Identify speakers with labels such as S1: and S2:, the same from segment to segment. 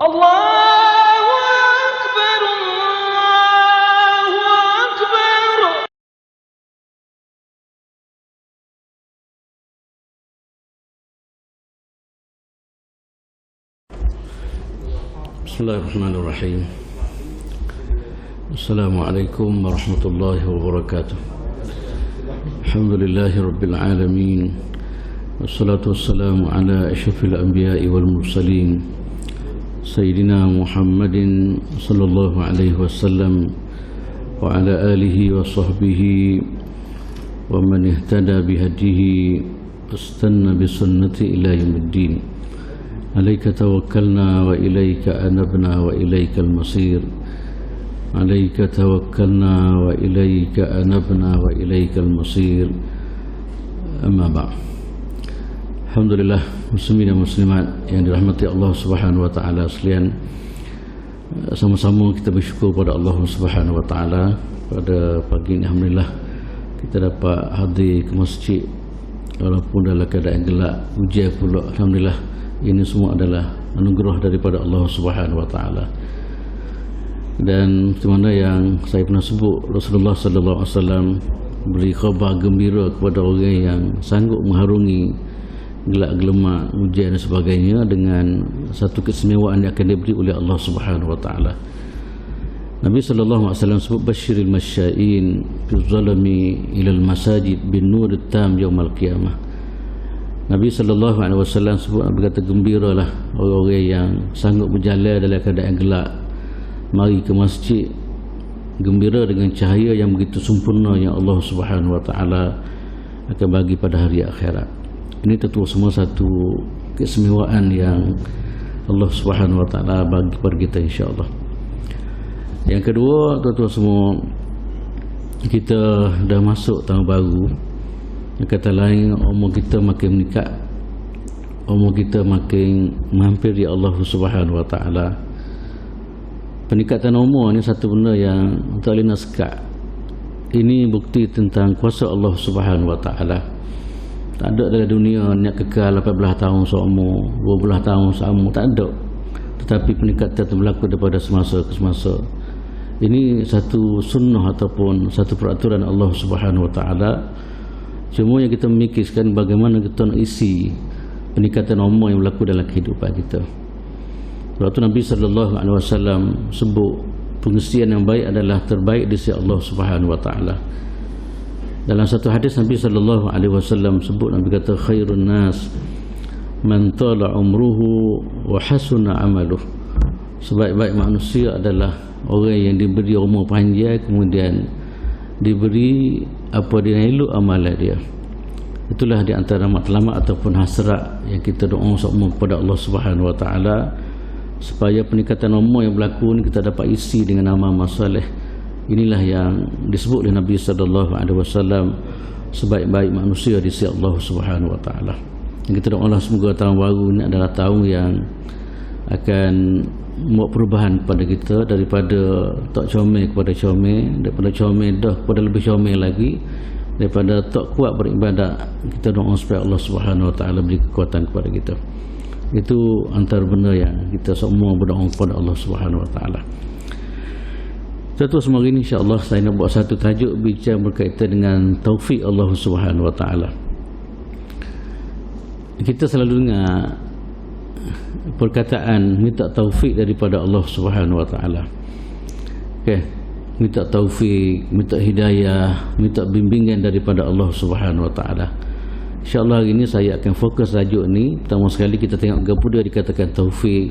S1: Allahu Akbar, Allahu Akbar.
S2: Bismillahirrahmanirrahim. Assalamualaikum warahmatullahi wabarakatuh. Alhamdulillahi rabbil alamin. Wassalatu wassalamu ala asyrafil anbiya'i wal mursalin Sayyidina Muhammadin sallallahu alaihi wasallam wa ala alihi wa sahbihi wa man ihtada bihadihi wastanna bisunnati ila yaumiddin. Alaika tawakkalna wa ilaika anabna wa ilaikal masir. Alaika tawakkalna wa ilaika anabna wa ilaikal masir. Amma ba'd. Alhamdulillah, muslimin dan muslimat yang dirahmati Allah Subhanahu wa taala sekalian. Sama-sama kita bersyukur pada Allah Subhanahu wa taala pada pagi ini. Alhamdulillah kita dapat hadir ke masjid walaupun dalam keadaan gelap, hujan pula. Alhamdulillah, ini semua adalah anugerah daripada Allah Subhanahu wa taala. Dan seperti mana yang saya pernah sebut, Rasulullah sallallahu alaihi wasallam beri khabar gembira kepada orang yang sanggup mengharungi gelak gelemak, hujan dan sebagainya dengan satu keistimewaan yang akan diberi oleh Allah Subhanahu wa taala. Nabi sallallahu alaihi wasallam sebut basyiril masyaiin fi zalami ila al masajid bin nur tam yaumil qiyamah. Nabi sallallahu alaihi wasallam sebut, berkata, gembiralah orang-orang yang sanggup berjalan dalam keadaan gelap mari ke masjid, gembira dengan cahaya yang begitu sempurna yang Allah Subhanahu wa taala akan bagi pada hari akhirat. Ini tentu semua satu keistimewaan yang Allah Subhanahu wa taala bagi kepada kita, insya-Allah. Yang kedua, tuan-tuan semua, kita dah masuk tahun baru. Yang kata lain, umur kita makin meningkat, umur kita makin menghampiri Allah Subhanahu wa taala. Peningkatan umur ni satu benda yang tak boleh nak sekat. Ini bukti tentang kuasa Allah Subhanahu wa taala. Tak ada dalam dunia nak kekal 18 tahun seumur, 12 tahun seumur, tak ada. Tetapi peningkatan itu berlaku daripada semasa ke semasa. Ini satu sunnah ataupun satu peraturan Allah Subhanahu wa taala. Cuma yang kita memikirkan bagaimana kita nak isi peningkatan umur yang berlaku dalam kehidupan kita. Sebab itu Nabi sallallahu alaihi wasallam sebut pengisian yang baik adalah terbaik di sisi Allah Subhanahu wa taala. Dalam satu hadis Nabi sallallahu alaihi wasallam sebut, Nabi kata, khairun nas man tala umruhu wa hasuna amaluh. Sebaik-baik manusia adalah orang yang diberi umur panjang kemudian diberi apa dia elok amalan dia. Itulah di antara matlamat ataupun hasrat yang kita doa semua kepada Allah Subhanahu wa taala supaya peningkatan umur yang berlaku ni kita dapat isi dengan amal-amal soleh. Inilah yang disebut oleh Nabi sallallahu alaihi wasallam sebaik-baik manusia di sisi Allah Subhanahu wa taala. Yang kita doalah semoga tahun baru ini adalah tahun yang akan membuat perubahan kepada kita daripada tak comel kepada comel, daripada comel dah kepada lebih comel lagi, daripada tak kuat beribadat. Kita doa supaya Allah Subhanahu wa taala beri kekuatan kepada kita. Itu antara benda yang kita semua berdoa kepada Allah Subhanahu wa taala. Satu semua ini, insya-Allah saya nak buat satu tajuk bincang berkaitan dengan taufik Allah Subhanahu wa taala. Kita selalu dengar perkataan minta taufik daripada Allah Subhanahu wa taala. Okey, minta taufik, minta hidayah, minta bimbingan daripada Allah Subhanahu wa taala. Insya-Allah hari ini saya akan fokus tajuk ni. Pertama sekali kita tengok gapo dia dikatakan taufik,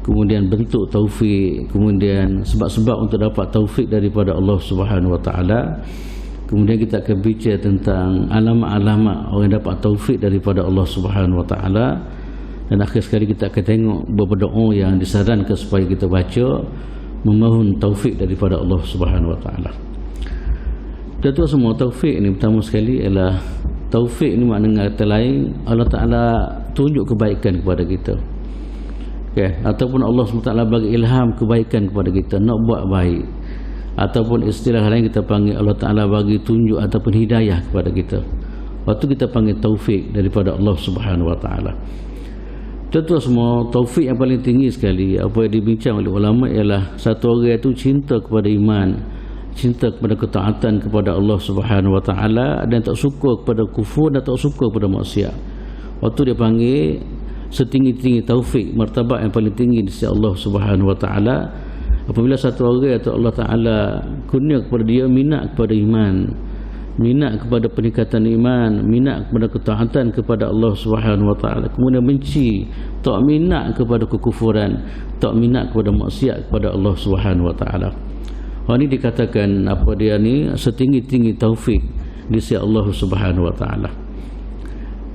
S2: kemudian bentuk taufik, kemudian sebab-sebab untuk dapat taufik daripada Allah Subhanahu wa taala. Kemudian kita akan bincang tentang alamat-alamat orang yang dapat taufik daripada Allah Subhanahu wa taala. Dan akhir sekali kita akan tengok beberapa doa yang disarankan supaya kita baca memohon taufik daripada Allah Subhanahu wa taala. Tuan-tuan semua, taufik ni pertama sekali ialah taufik ni maknanya kata lain Allah Taala tunjuk kebaikan kepada kita. Okay. Ataupun Allah SWT bagi ilham kebaikan kepada kita nak buat baik, ataupun istilah lain kita panggil Allah Ta'ala bagi tunjuk ataupun hidayah kepada kita. Waktu kita panggil taufik daripada Allah Subhanahu Wa Ta'ala. Contoh semua, taufik yang paling tinggi sekali apa yang dibincang oleh ulama ialah satu orang itu cinta kepada iman, cinta kepada ketaatan kepada Allah Subhanahu wa taala, dan tak suka kepada kufur dan tak suka kepada maksiat. Waktu dia panggil setinggi-tinggi taufik, martabat yang paling tinggi di sisi Allah Subhanahu wa taala, apabila satu orang atau Allah taala kurnia kepada dia minat kepada iman, minat kepada peningkatan iman, minat kepada ketaatan kepada Allah Subhanahu wa taala, kemudian benci, tak minat kepada kekufuran, tak minat kepada maksiat kepada Allah Subhanahu wa taala. Ini dikatakan apa dia ni setinggi-tinggi taufik di sisi Allah Subhanahu wa taala.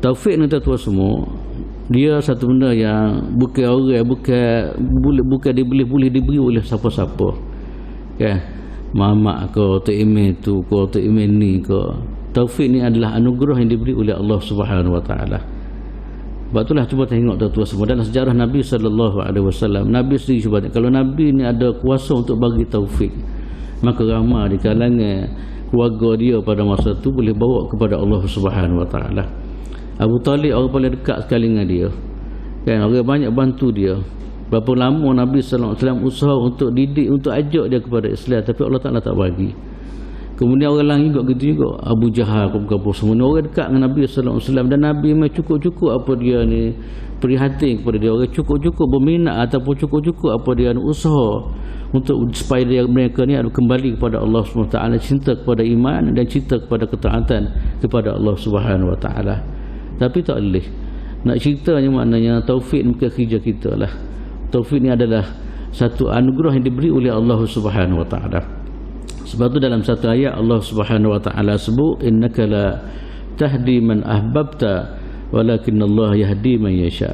S2: Taufik ni tuan semua, dia satu benda yang bukan orang, bukan boleh diberi oleh siapa-siapa. Kan? Mamak ke, Tok Imin tu ke, Tok Imin ni ke. Taufik ni adalah anugerah yang diberi oleh Allah Subhanahu wa taala. Sebab itulah cuba tengok tuan-tuan semua dalam sejarah Nabi sallallahu alaihi wasallam. Nabi sendiri cuba tengok, kalau Nabi ni ada kuasa untuk bagi taufik, maka ramai di kalangan keluarga dia pada masa tu boleh bawa kepada Allah Subhanahu wa taala. Abu Talib orang paling dekat sekali dengan dia. Kan, orang banyak bantu dia. Berapa lama Nabi sallallahu alaihi wasallam usaha untuk didik, untuk ajak dia kepada Islam, tapi Allah Taala tak bagi. Kemudian orang lain juga gitu juga, Abu Jahal apa semua orang dekat dengan Nabi sallallahu alaihi wasallam, dan Nabi memang cukup-cukup apa dia ni prihatin kepada dia, orang cukup-cukup berminat ataupun cukup-cukup apa dia ni usaha untuk supaya mereka ni kembali kepada Allah Subhanahu wa taala, cinta kepada iman dan cinta kepada ketaatan kepada Allah Subhanahu wa taala. Tapi tak boleh. Nak ceritanya maknanya taufik bukan kerja kita lah. Taufik ni adalah satu anugerah yang diberi oleh Allah Subhanahu wa taala. Sebab tu dalam satu ayat Allah Subhanahu wa taala sebut, innaka la tahdi man ahbabta walakinnallaha yahdi man yasha.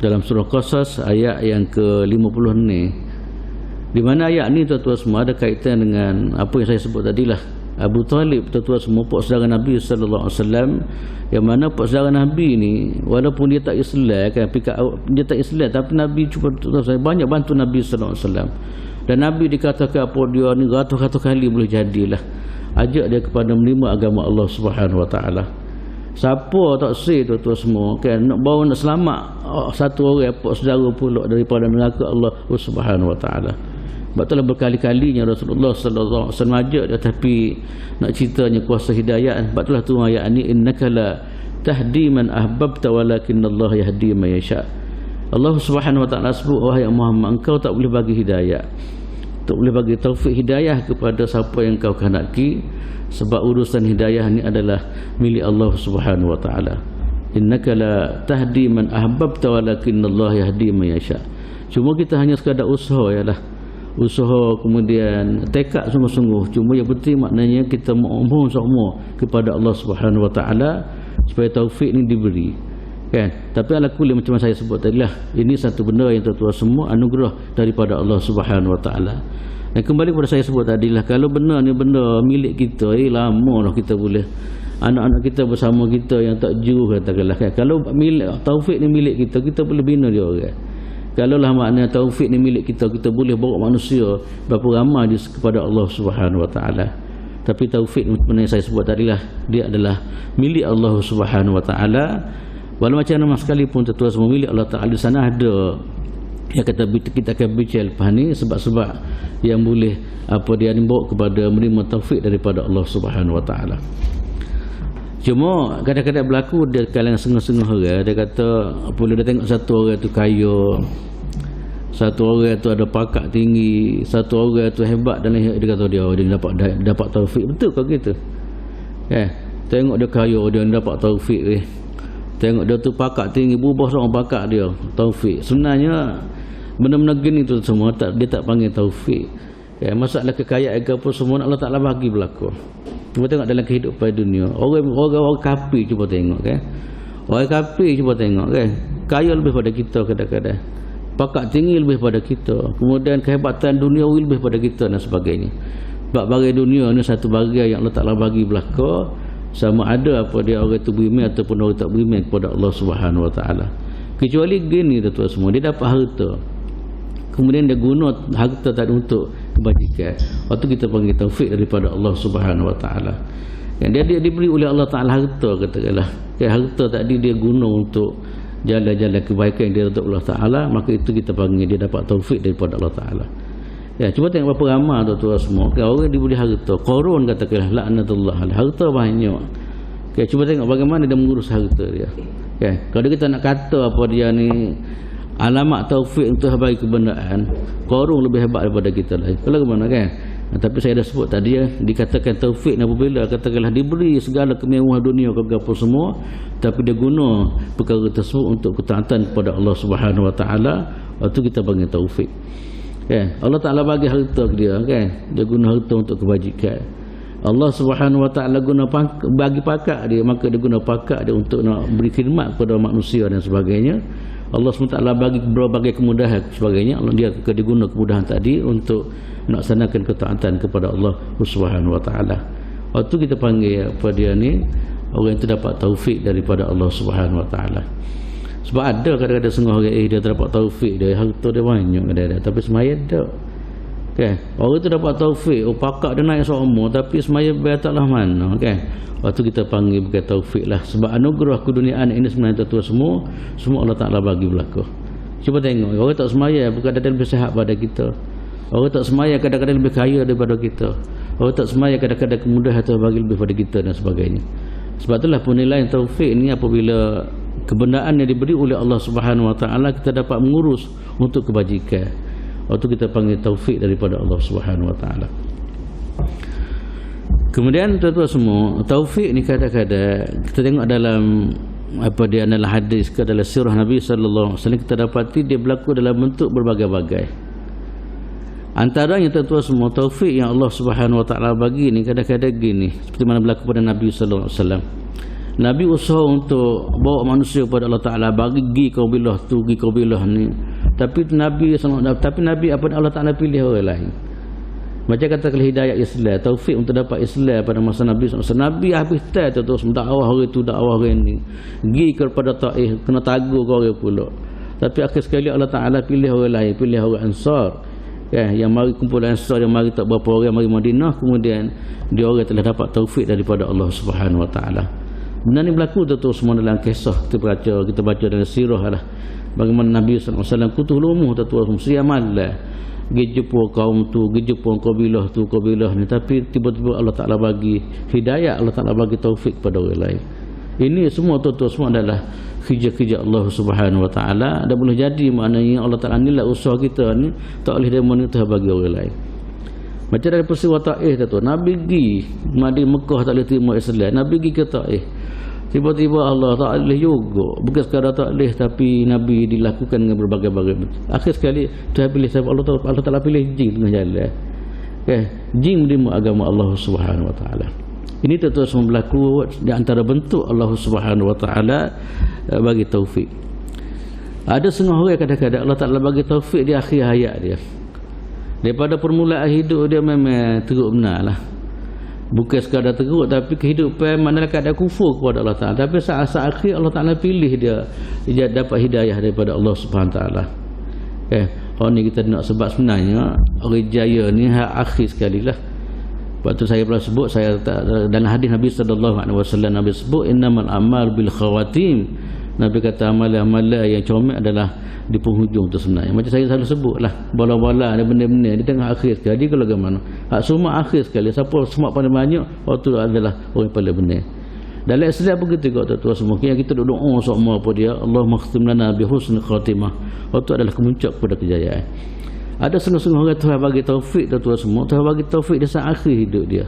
S2: Dalam surah Qasas ayat yang ke-50 ni. Di mana ayat ni tuan-tuan semua ada kaitan dengan apa yang saya sebut tadilah. Abu Talib tuan-tuan semua pak saudara Nabi sallallahu alaihi wasallam, yang mana pak saudara Nabi ni walaupun dia tak Islam kan, dia tak Islam, tapi Nabi cuba tuan-tuan banyak bantu Nabi sallallahu alaihi wasallam. Dan Nabi dikatakan apa dia ni ratus-ratus kali boleh jadilah ajak dia kepada menerima agama Allah Subhanahu wa taala. Siapa tak say tuan-tuan semua kan nak bawa nak selamat satu orang pak saudara pula daripada neraka Allah Subhanahu wa taala. Sebab itulah berkali-kalinya Rasulullah sallallahu alaihi wasallam ajak dia, tapi nak ceritanya kuasa hidayah. Sebab itulah tu ayat ni, innaka la tahdi man ahbabta walakinnallaha yahdi man yasha. Allah Subhanahu wa taala sebut, wahai Muhammad, engkau tak boleh bagi hidayah, tak boleh bagi taufik hidayah kepada siapa yang kau kehendaki, sebab urusan hidayah ni adalah milik Allah Subhanahu wa taala. Innaka la tahdi man ahbabta walakinnallaha yahdi man yasha. Cuma kita hanya sekadar usaha ialah usaha, kemudian tekad sungguh-sungguh. Cuma yang penting maknanya kita mohon semua kepada Allah Subhanahu wa taala supaya taufik ni diberi. Kan? Tapi ala kulli macam saya sebut tadilah, ini satu benda yang tuan-tuan semua anugerah daripada Allah Subhanahu wa taala. Dan kembali kepada saya sebut tadilah, kalau benda ni benda milik kita, lama dah kita boleh anak-anak kita bersama kita yang tak jauh katakanlah kan. Kalau milik taufik ni milik kita, kita boleh bina dia orang. Kalau lah makna taufik ni milik kita, kita boleh bawa manusia berapa ramai kepada Allah Subhanahu wa taala. Tapi taufik sebenarnya yang saya sebut tadilah, dia adalah milik Allah Subhanahu wa taala. Walau macam mana sekalipun tuan-tuan semua milik Allah taala, di sana ada yang kita akan bincang lepas ni sebab-sebab yang boleh apa dia bawa kepada menerima taufik daripada Allah Subhanahu wa taala. Cuma kadang-kadang berlaku dia kalangan setengah-setengah orang, dia kata apabila dia tengok satu orang tu kaya, satu orang tu ada pakat tinggi, satu orang tu hebat, dan dia kata dia dapat taufik. Betul ke gitu? Tengok dia kaya, dia dapat taufik. Tengok dia tu pakat tinggi, berubah seorang pakat dia, taufik. Sebenarnya benda-benda gini tu semua dia tak panggil taufik. Masalah kekayaan ke apa semua Allah Taala bagi berlaku. Cuba tengok dalam kehidupan dunia, orang kafir cuba tengok kan. Orang kafir cuba tengok kan, kaya lebih pada kita kadang-kadang, pakat tinggi lebih pada kita, kemudian kehebatan duniawi lebih pada kita dan sebagainya. Sebab bagai dunia ni satu bagai yang Allah Taala bagi belaka, sama ada apa dia orang tu beriman ataupun orang tak beriman kepada Allah Subhanahu wa taala. Kecuali gini tuan-tuan semua, dia dapat harta, kemudian dia guna harta tadi untuk kebajikan, waktu kita panggil taufik daripada Allah Subhanahu wa taala. Yang dia diberi oleh Allah Taala harta katakanlah. Harta tadi dia guna untuk jalan-jalan kebaikan yang diridai Allah Ta'ala, maka itu kita panggil dia dapat taufik daripada Allah Ta'ala. Ya, cuba tengok berapa ramai tuan-tuan semua. Orang diberi harta, Qarun katakanlah laknatullah, harta banyak. Cuba tengok bagaimana dia mengurus harta dia. Kalau kita nak kata apa dia ni alamat taufik untuk bagi kebenaran, Qarun lebih hebat daripada kita lagi. Kalau bagaimana kan? Tapi saya dah sebut tadi dikatakan taufik apabila katakanlah diberi segala kemewahan dunia apa semua, tapi dia guna perkara tersebut untuk ketaatan kepada Allah Subhanahu Wa Taala, itu kita panggil taufik. Allah Ta'ala bagi harta ke dia, dia guna harta untuk kebajikan. Allah Subhanahu Wa Taala guna bagi pakat dia, maka dia guna pakat dia untuk nak beri khidmat kepada manusia dan sebagainya. Allah SWT bagi berbagai kemudahan sebagainya. Dia guna kemudahan tadi untuk melaksanakan ketaatan kepada Allah Subhanahu Wa Taala. Waktu kita panggil apa dia ni, orang itu dapat taufik daripada Allah Subhanahu Wa Taala. Sebab ada kadang-kadang setengah orang dia dapat taufik, dia harta dia banyak kadang-kadang, tapi semaya tak. Orang itu dapat taufik, pakak dia naik seumur, tapi semaya bertaklah mana. Waktu kita panggil bukan taufik lah. Sebab anugerah keduniaan ini sebenarnya tuan semua Allah Ta'ala bagi berlaku. Cuba tengok, orang tak semaya kadang-kadang lebih sihat pada kita. Orang tak semaya kadang-kadang lebih kaya daripada kita. Orang tak semaya kadang-kadang kemudahan Tuhan bagi lebih pada kita dan sebagainya. Sebab itulah penilaian taufik ni, apabila kebenaran yang diberi oleh Allah Subhanahu Wa Taala kita dapat mengurus untuk kebajikan, waktu kita panggil taufik daripada Allah Subhanahu Wa Taala. Kemudian tuan-tuan semua, taufik ni kadang-kadang kita tengok dalam apa dia adalah hadis ke dalam sirah Nabi sallallahu alaihi wasallam, kita dapati dia berlaku dalam bentuk berbagai-bagai. Antaranya tuan-tuan semua, taufik yang Allah Subhanahu Wa Taala bagi ni kadang-kadang gini, seperti mana berlaku pada Nabi sallallahu alaihi wasallam. Nabi usaha untuk bawa manusia kepada Allah Ta'ala, bagi kabilah tu, kabilah ni. Tapi Nabi apa Allah Ta'ala pilih orang lain. Macam katakan hidayah Islam, taufik untuk dapat Islam pada masa Nabi SAW. Nabi habis tu terus dakwah orang tu, dakwah orang ni. Pergi kepada Taif, kena tagur ke orang pula. Tapi akhir sekali Allah Ta'ala pilih orang lain, pilih orang Ansar. Yang mari kumpulan Ansar, yang mari tak berapa orang, mari Madinah, kemudian dia orang telah dapat taufik daripada Allah Subhanahu Wa Ta'ala. Benda ni berlaku tu semua dalam kisah kita baca dalam sirah lah. Bagaimana Nabi SAW kutuh lumuh tu mesti amalah. Pergi jumpa kaum tu, pergi jumpa kabilah ni, tapi tiba-tiba Allah Ta'ala bagi hidayah, Allah Ta'ala bagi taufik pada orang lain. Ini semua tu semua adalah kerja-kerja Allah Subhanahu Wa Ta'ala. Dan boleh jadi maknanya Allah Ta'ala nilai usaha kita ni tak boleh dia menitah bagi orang lain. Macam dari peristiwa Taif tu, Nabi pergi Mekah tak boleh terima Islam, Nabi pergi ke Taif. Tiba-tiba Allah tak boleh juga, bukan sekadar tak boleh, tapi Nabi dilakukan dengan berbagai-bagai. Akhir sekali Tuhan pilih siapa? Allah Ta'ala pilih jin tengah jalan. Jin menerima agama Allah Subhanahu Wa Ta'ala. Ini tentu semua berlaku di antara bentuk Allah Subhanahu Wa Ta'ala bagi taufik. Ada setengah orang kadang-kadang Allah Ta'ala bagi taufik di akhir hayat dia. Daripada permulaan hidup dia memang teruk benar lah. Bukan sekadar teruk, tapi kehidupan maknanya keadaan kufur kepada Allah Ta'ala. Tapi saat-saat akhir Allah Ta'ala pilih dia dapat hidayah daripada Allah Subhanahu Wa Ta'ala. Orang ni kita nak sebab sebenarnya orang jaya ni akhir sekali lah. Waktu saya pernah sebut, dalam hadis Nabi SAW Nabi sebut innamal amal bil khawatim. Nabi kata amalan-amalan yang comel adalah di penghujung tu sebenarnya. Macam saya selalu sebut lah, bola-bola ada benda-benda di tengah akhir sekali. Jadi kalau bagaimana semua akhir sekali, siapa semua paling banyak, waktu adalah orang paling benar. Dalam Islam begitu juga tuan-tuan semua. Kita duduk doa semua apa dia, Allahumma khtim lana bi husnil khatimah. Waktu adalah kemuncak kepada kejayaan. Ada setengah-setengah orang Tuhan bagi taufik tuan-tuan semua, Tuhan bagi taufik di saat akhir hidup dia.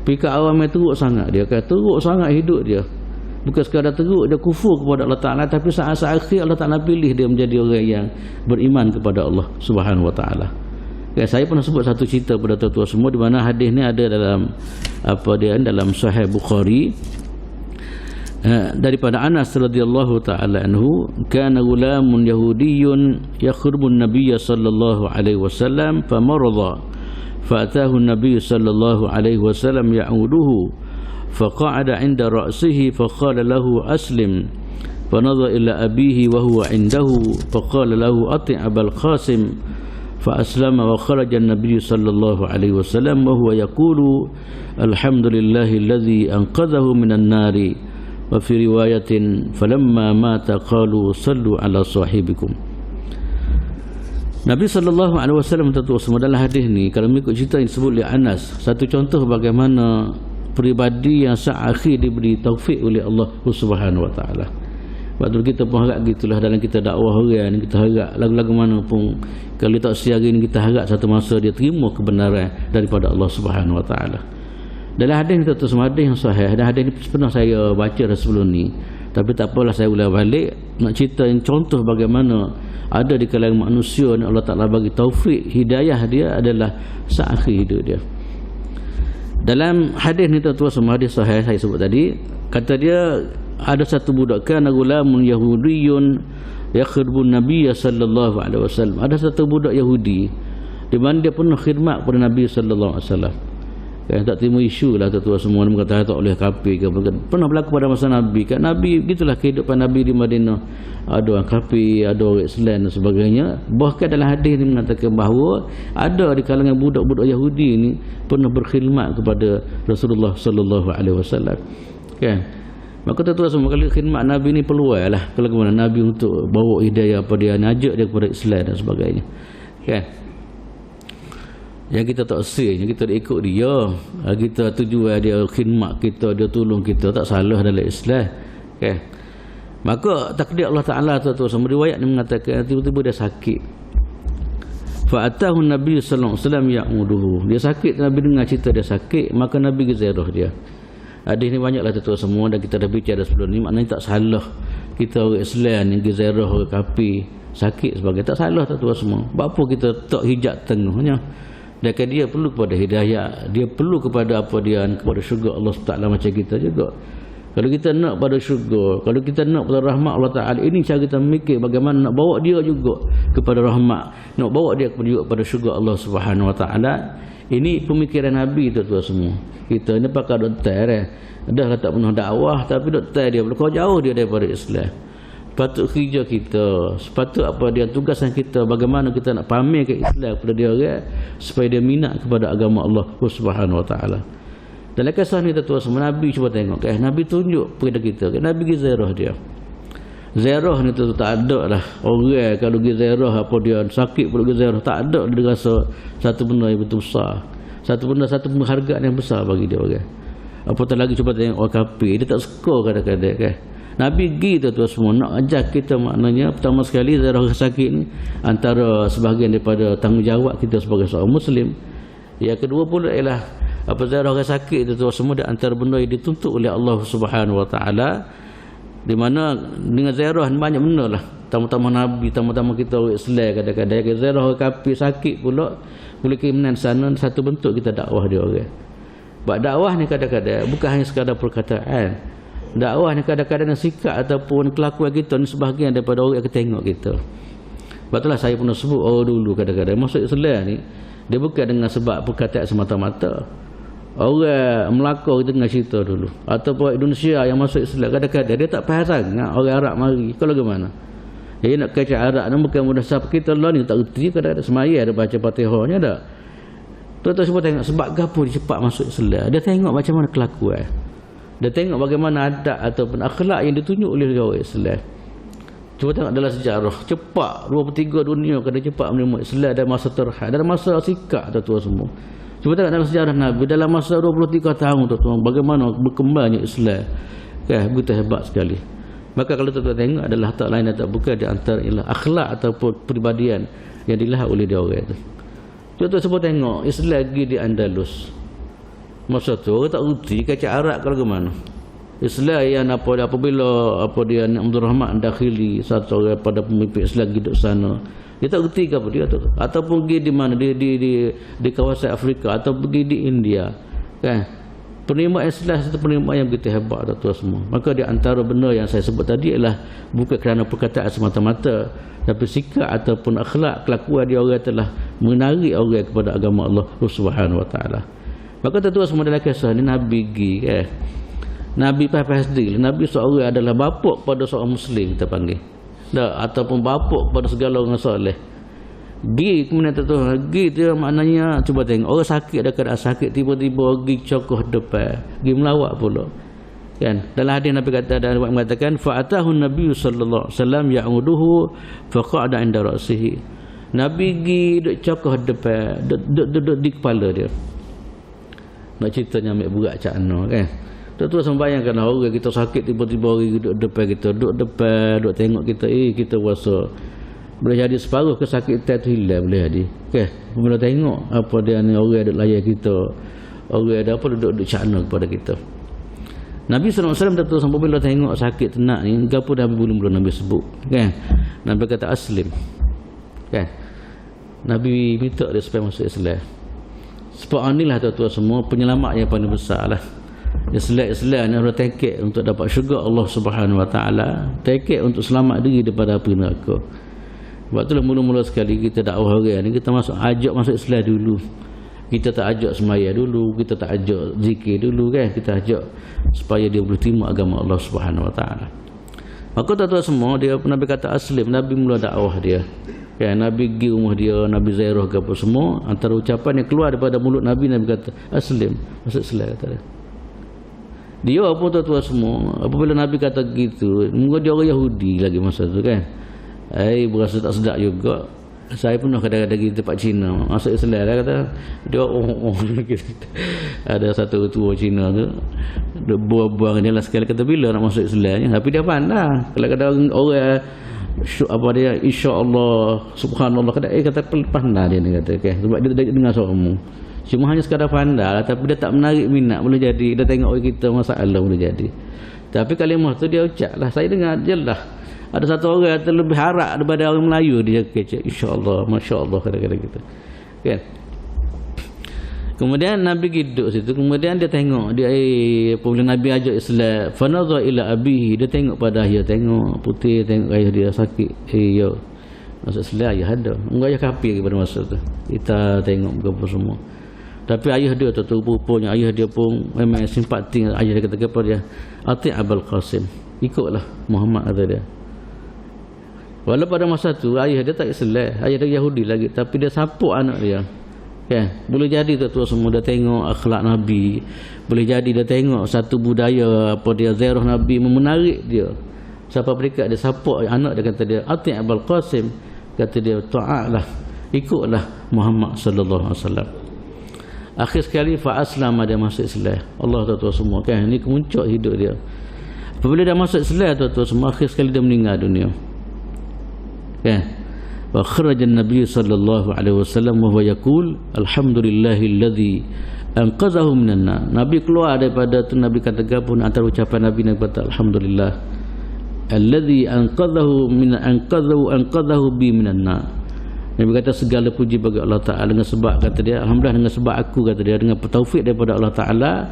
S2: Pika awam yang teruk sangat dia, teruk sangat hidup dia. Bukan sekadar teruk dia kufur kepada Allah Ta'ala, tapi saat-saat akhir Allah Ta'ala pilih dia menjadi orang yang beriman kepada Allah Subhanahu Wa Ta'ala. Saya pernah sebut satu cerita pada tuan-tuan semua, di mana hadis ni ada dalam dalam Sahih Bukhari daripada Anas radhiyallahu ta'ala anhu, kana gulamun yahudiyyun yakhrubu an-nabiy sallallahu alaihi wasallam famarada fa'atahu an-nabiy sallallahu alaihi wasallam ya'uduhu فقعد عند رأسه فقال له أسلم فنظر إلى أبيه وهو عنده فقال له أطع أبا القاسم فأسلم وخرج النبي صلى الله عليه وسلم وهو يقول الحمد لله الذي أنقذه من النار wa fi riwayatin falamma mata qalu sallu ala sahibikum. Nabi sallallahu alaihi wasallam semua dalam hadis ni, kalau mengikut cerita yang disebut oleh Anas, satu contoh bagaimana peribadi yang akhir diberi taufik oleh Allah Subhanahu wa taala. Waktu kita pun harap gitulah dalam kita dakwah orang, kita harap lagu-lagu mana pun kalau tak siari ni, kita harap satu masa dia terima kebenaran daripada Allah Subhanahu wa taala. Dalam hadis kita semua hadis yang sahih, dan hadis ni pernah saya baca dah sebelum ni, tapi tak apalah saya ulang balik nak cerita yang contoh bagaimana ada di kalangan manusia ni Allah Taala bagi taufik hidayah dia adalah seakhir hidup dia. Dalam hadis ni tuan-tuan semua hadis sahih saya sebut tadi, kata dia ada satu budak kana gulamun yahudiyyun yakhdubun nabiy sallallahu alaihi wasallam. Ada satu budak Yahudi di mana dia pernah khidmat kepada Nabi sallallahu alaihi wasallam. Tak terima isu lah tuan-tuan semua, dia kata tak boleh kafir ke apa. Pernah berlaku pada masa Nabi. Kan Nabi gitulah kehidupan Nabi di Madinah. Ada orang kafir, ada orang Islam dan sebagainya. Bahkan dalam hadis ni mengatakan bahawa ada di kalangan budak-budak Yahudi ni pernah berkhidmat kepada Rasulullah sallallahu alaihi wasallam. Kan? Maka tuan-tuan semua, kalau khidmat Nabi ni peluang lah kalau mana Nabi untuk bawa hidayah pada dia, ajak dia kepada Islam dan sebagainya. Kan? Yang kita tak say, yang kita ikut dia, kita tujuan dia khidmat kita, dia tolong kita, tak salah dalam Islam. Okay. Maka takdir Allah Ta'ala tu sama riwayat ni mengatakan tiba-tiba dia sakit. Fa'atahu Nabi sallallahu alaihi wasallam ya'uduhu. Dia sakit, Nabi dengar cerita dia sakit, maka Nabi ziarah dia. Hadis ni banyaklah tu semua dan kita dah bicara sebelum ni, maknanya tak salah kita orang Islam yang ziarah orang kafir sakit sebagai, tak salah tu semua. Apa kita tak hijab tengahnya. Dan dia perlu kepada hidayah, dia perlu kepada apa dia, kepada syurga Allah Taala macam kita juga. Kalau kita nak pada syurga, kalau kita nak pada rahmat Allah Taala, ini cara kita memikir bagaimana nak bawa dia juga kepada rahmat, nak bawa dia kepada syurga Allah Subhanahu wa taala. Ini pemikiran Nabi tu semua. Kita ni pakai doktor dah lah tak pernah dakwah, tapi doktor dia kau jauh dia daripada Islam. Sepatut kerja kita, sepatut apa dia tugasan kita, bagaimana kita nak pamerkan Islam kepada dia orang supaya dia minat kepada agama Allah Subhanahu wa taala. Dalam kisah ni tuan semua, Nabi cuba tengok kan, Nabi tunjuk kepada kita kan, Nabi pergi ziarah dia. Ziarah ni tu tak ada lah orang kalau pergi ziarah apa dia sakit perlu pergi ziarah, tak ada dia rasa satu benda yang betul besar, satu penghargaan yang besar bagi dia orang. Apatah lagi cuba tengok orang kafir, dia tak suka kadang-kadang kan. Nabi pergi tu semua nak ajar kita, maknanya pertama sekali ziarah sakit ni antara sebahagian daripada tanggungjawab kita sebagai seorang Muslim. Yang kedua pula ialah apa ziarah sakit tu semua di antara benda yang dituntut oleh Allah Subhanahu wa taala, di mana dengan ziarah banyak benda lah. Tama-tama Nabi, tama-tama kita orang Islam kadang-kadang ziarah kafir sakit pula boleh keimanan sana, satu bentuk kita dakwah dia orang. Buat dakwah ni kadang-kadang bukan hanya sekadar perkataan. Dakwah ni kadang-kadang sikap ataupun kelakuan kita ni sebahagian daripada orang yang tengok kita. Betullah saya pernah sebut dulu kadang-kadang masuk Islam ni dia bukan dengan sebab perkataan semata-mata. Orang Melaka kita dengar cerita dulu, ataupun Indonesia yang masuk Islam kadang-kadang dia tak faham sangat orang Arab mari. Kalau bagaimana? Dia nak kacau Arab ni bukan mudah siapa kita lah ni tak reti kadang-kadang semaya ada baca Fatihahnya dah. Tuan-tuan semua tengok sebab gapo dia cepat masuk Islam. Dia tengok macam mana kelakuan. Dia tengok bagaimana adab ataupun akhlak yang ditunjuk oleh orang Islam. Cuba tengok dalam sejarah, cepat 2/3 dunia kena cepat menerima Islam dalam masa terhad, dalam masa sikap tuan-tuan semua. Cuba tengok dalam sejarah Nabi dalam masa 23 tahun tuan-tuan bagaimana berkembangnya Islam. Kan begitu hebat sekali. Maka kalau tuan-tuan tengok adalah tak lain dan tak bukan di antara ialah akhlak ataupun peribadian yang dilihat oleh dia orang itu. Tuan-tuan semua tengok Islam lagi di Andalus. Masa tu orang tak reti kacau Arab kalau ke mana. Islam yang apabila dia Abdul Rahman Dakhili, satu orang pada pemimpin Islam hidup sana. Dia tak reti ke apa dia tu. Ataupun pergi di mana di kawasan Afrika atau pergi di India. Kan? Penerimaan Islam satu penerimaan yang begitu hebat tuan semua. Maka di antara benda yang saya sebut tadi ialah bukan kerana perkataan semata-mata, tapi sikap ataupun akhlak kelakuan dia orang telah menarik orang kepada agama Allah Subhanahu wa taala. Maka tuan-tuan semua dalam kisah ni Nabi pergi Nabi pasti Nabi seorang adalah bapa pada seorang Muslim kita panggil. Ataupun bapa pada segala orang soleh. Pergi kemudian tuan-tuan, pergi tu maknanya cuba tengok orang sakit ada keadaan sakit tiba-tiba pergi cokoh depan, pergi melawat pula. Kan dalam hadis Nabi kata dan mengatakan fa'atahu Nabi sallallahu alaihi wasallam ya'uduhu faqa'ada 'inda ra'sihi. Nabi pergi duduk cokoh depan, duduk di kepala dia. Nak ceritanya ambil berat cak mana kan. Tu sembayangkan orang kita sakit tiba-tiba orang duduk depan kita, duduk depan, duduk tengok kita, kita rasa boleh jadi separuh kesakitan tu hilang boleh jadi. Okey, bila tengok apa dia ni orang duduk layan kita, orang ada apa duduk cakna kepada kita. Nabi SAW tentu sampai bila tengok sakit tenak ni, gapo dah belum Nabi sebut, kan? Nabi kata aslim. Kan? Nabi minta dia supaya masuk Islam. Sebab inilah tuan-tuan semua penyelamat yang paling besar lah. Islam ni orang tekek untuk dapat syurga Allah Subhanahu Wa Taala, tekek untuk selamat diri daripada api neraka. Sebab itulah mula-mula sekali kita dakwah orang ni, kita ajak masuk Islam dulu. Kita tak ajak semaya dulu, kita tak ajak zikir dulu kan, kita ajak supaya dia boleh terima agama Allah Subhanahu Wa Taala. Maka tuan-tuan semua, dia Nabi kata aslim, Nabi mula dakwah dia. Kan Nabi pergi rumah dia, Nabi ziarah ke apa semua, antara ucapan yang keluar daripada mulut Nabi kata aslim, masuk Islam kata dia. Dia apa tuan-tuan semua, apabila Nabi kata gitu, mungkin dia orang Yahudi lagi masa tu kan. Berasa tak sedap juga. Saya pernah kadang-kadang pergi tempat Cina, masuk Islam dia kata dia ada satu tua Cina tu dia buang-buang dia lah sekali kata bila nak masuk Islam ni, tapi dia pandai kadang-kadang orang apa dia insya-Allah subhanallah kata pandai dia ni kata okay. Sebab dia dengar suaramu cuma hanya sekadar pandai lah, tapi dia tak menarik minat boleh jadi dia tengok orang kita masalah boleh jadi, tapi kalimah tu dia ucap lah, saya dengar je lah. Ada satu orang yang lebih harap daripada orang Melayu, dia kecek insya-Allah masya-Allah kata-kata gitu. Kan? Kemudian Nabi duduk situ, kemudian dia tengok dia apabila Nabi ajak Islam, fa nadha ila abihi, dia tengok pada ayah, tengok putih, tengok ayah dia sakit. Ya. Masuk Islam ayah ada. Enggak ayah kafir pada masa tu. Kita tengok apa semua. Tapi ayah dia tu rupanya ayah dia pun memang simpati. Ayah dia kata kepada dia, "Ati' Abul Qasim." Ikutlah Muhammad kata dia. Walaupun pada masa tu ayah dia tak Islam, ayah dia Yahudi lagi, tapi dia support anak dia. Kan? Boleh jadi tuan-tuan semua dia tengok akhlak Nabi, boleh jadi dia tengok satu budaya apa dia ziarah Nabi menarik dia. Siapa peringkat dia support anak dia, kata dia Ati' Abul Qasim, kata dia ta'atlah, ikutlah Muhammad sallallahu alaihi wasallam. Akhir sekali fa aslama, dia masuk Islam. Allah tuan-tuan semua kan, ni kemuncak hidup dia. Apabila dia masuk Islam tuan-tuan semua, akhir sekali dia meninggal dunia. Kan? Wa kharaja an-nabiy sallallahu alaihi wasallam wa huwa yaqul alhamdulillahilladzi anqadhahu minan nar. Nabi keluar daripada tu, Nabi kata gabung antara ucapan Nabi kata alhamdulillah alladzi anqadhahu bi minan nar. Nabi kata segala puji bagi Allah Taala, dengan sebab kata dia alhamdulillah, dengan sebab aku kata dia dengan taufik daripada Allah Taala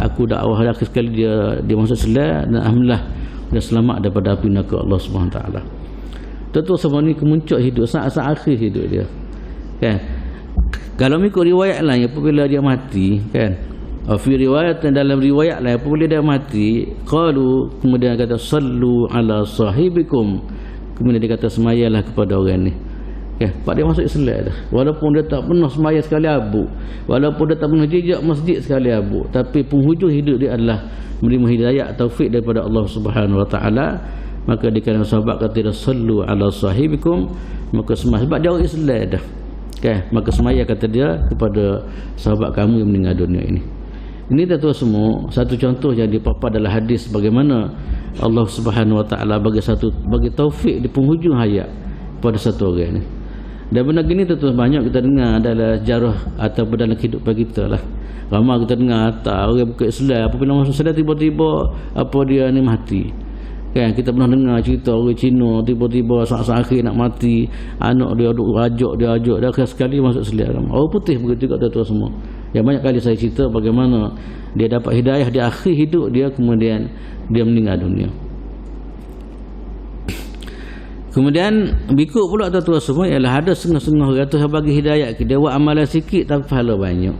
S2: aku dakwah akhir sekali dia masuk Islam dan alhamdulillah dia selamat daripada api neraka Allah Subhanahu taala. Tentu semua ni kemuncak hidup, saat-saat akhir hidup dia. Kan? Kalau mengikut riwayat lain apabila dia mati, kan? Fi riwayat, dalam riwayat lain apabila dia mati, qalu, kemudian kata sallu ala sahibikum. Kemudian dia kata semayalah kepada orang ni. Kan? Pak dia masuk Islam dah. Walaupun dia tak pernah semaya sekali abu, walaupun dia tak pernah jejak masjid sekali abu, tapi penghujung hidup dia adalah menerima hidayah taufik daripada Allah Subhanahu Wa Taala. Maka di kalangan sahabat kata dia sallu ala sahibikum, maka semaya, sebab dia orang Islam dah. Okay? Maka semaya kata dia kepada sahabat kamu yang meninggal dunia ini. Ini tuan-tuan semua satu contoh yang dipapar dalam hadis bagaimana Allah Subhanahu Wa Taala bagi taufik di penghujung hayat pada satu orang ni. Dan benda gini tuan-tuan banyak kita dengar dalam sejarah ataupun dalam kehidupan kita lah. Ramai kita dengar orang bukan Islam apabila masuk Islam tiba-tiba apa dia ni mati. Kan, kita pernah dengar cerita orang Cina tiba-tiba saat-saat akhir nak mati, anak dia ajak dia akhir sekali masuk Islam. Orang putih begitu juga tuan-tuan semua. Yang banyak kali saya cerita bagaimana dia dapat hidayah di akhir hidup dia, kemudian dia meninggal dunia. Kemudian berikut pula tuan-tuan semua ialah ada setengah-setengah orang tu yang bagi hidayah dia buat amalan sikit tapi pahala banyak.